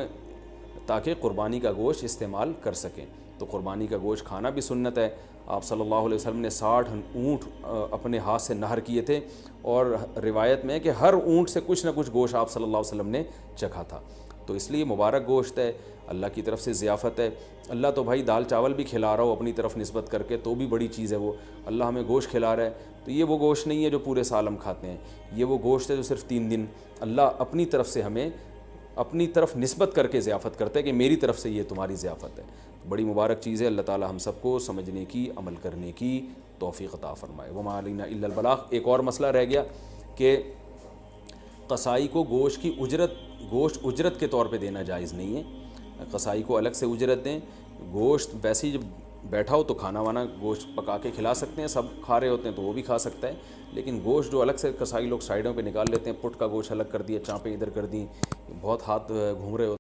تاکہ قربانی کا گوشت استعمال کر سکیں. تو قربانی کا گوشت کھانا بھی سنت ہے. آپ صلی اللہ علیہ وسلم نے 60 اونٹ اپنے ہاتھ سے نہر کیے تھے, اور روایت میں ہے کہ ہر اونٹ سے کچھ نہ کچھ گوشت آپ صلی اللہ علیہ وسلم نے چکھا تھا. تو اس لیے مبارک گوشت ہے, اللہ کی طرف سے ضیافت ہے. اللہ تو بھائی دال چاول بھی کھلا رہا ہو اپنی طرف نسبت کر کے, تو بھی بڑی چیز ہے وہ. اللہ ہمیں گوشت کھلا رہا ہے, تو یہ وہ گوشت نہیں ہے جو پورے سال ہم کھاتے ہیں, یہ وہ گوشت ہے جو صرف 3 دن اللہ اپنی طرف سے ہمیں اپنی طرف نسبت کر کے ضیافت کرتا ہے کہ میری طرف سے یہ تمہاری ضیافت ہے. بڑی مبارک چیز ہے. اللہ تعالی ہم سب کو سمجھنے کی, عمل کرنے کی توفیق عطا فرمائے. وما علینا الا البلاغ. ایک اور مسئلہ رہ گیا کہ قصائی کو گوشت اجرت کے طور پہ دینا جائز نہیں ہے. قصائی کو الگ سے اجرت دیں. گوشت ویسے ہی جب بیٹھا ہو تو کھانا وانا گوشت پکا کے کھلا سکتے ہیں, سب کھا رہے ہوتے ہیں تو وہ بھی کھا سکتا ہے. لیکن گوشت جو الگ سے قصائی لوگ سائڈوں پہ نکال لیتے ہیں, پٹ کا گوشت الگ کر دیا, چانپیں ادھر کر دیں, بہت ہاتھ گھوم رہے ہوتے ہیں.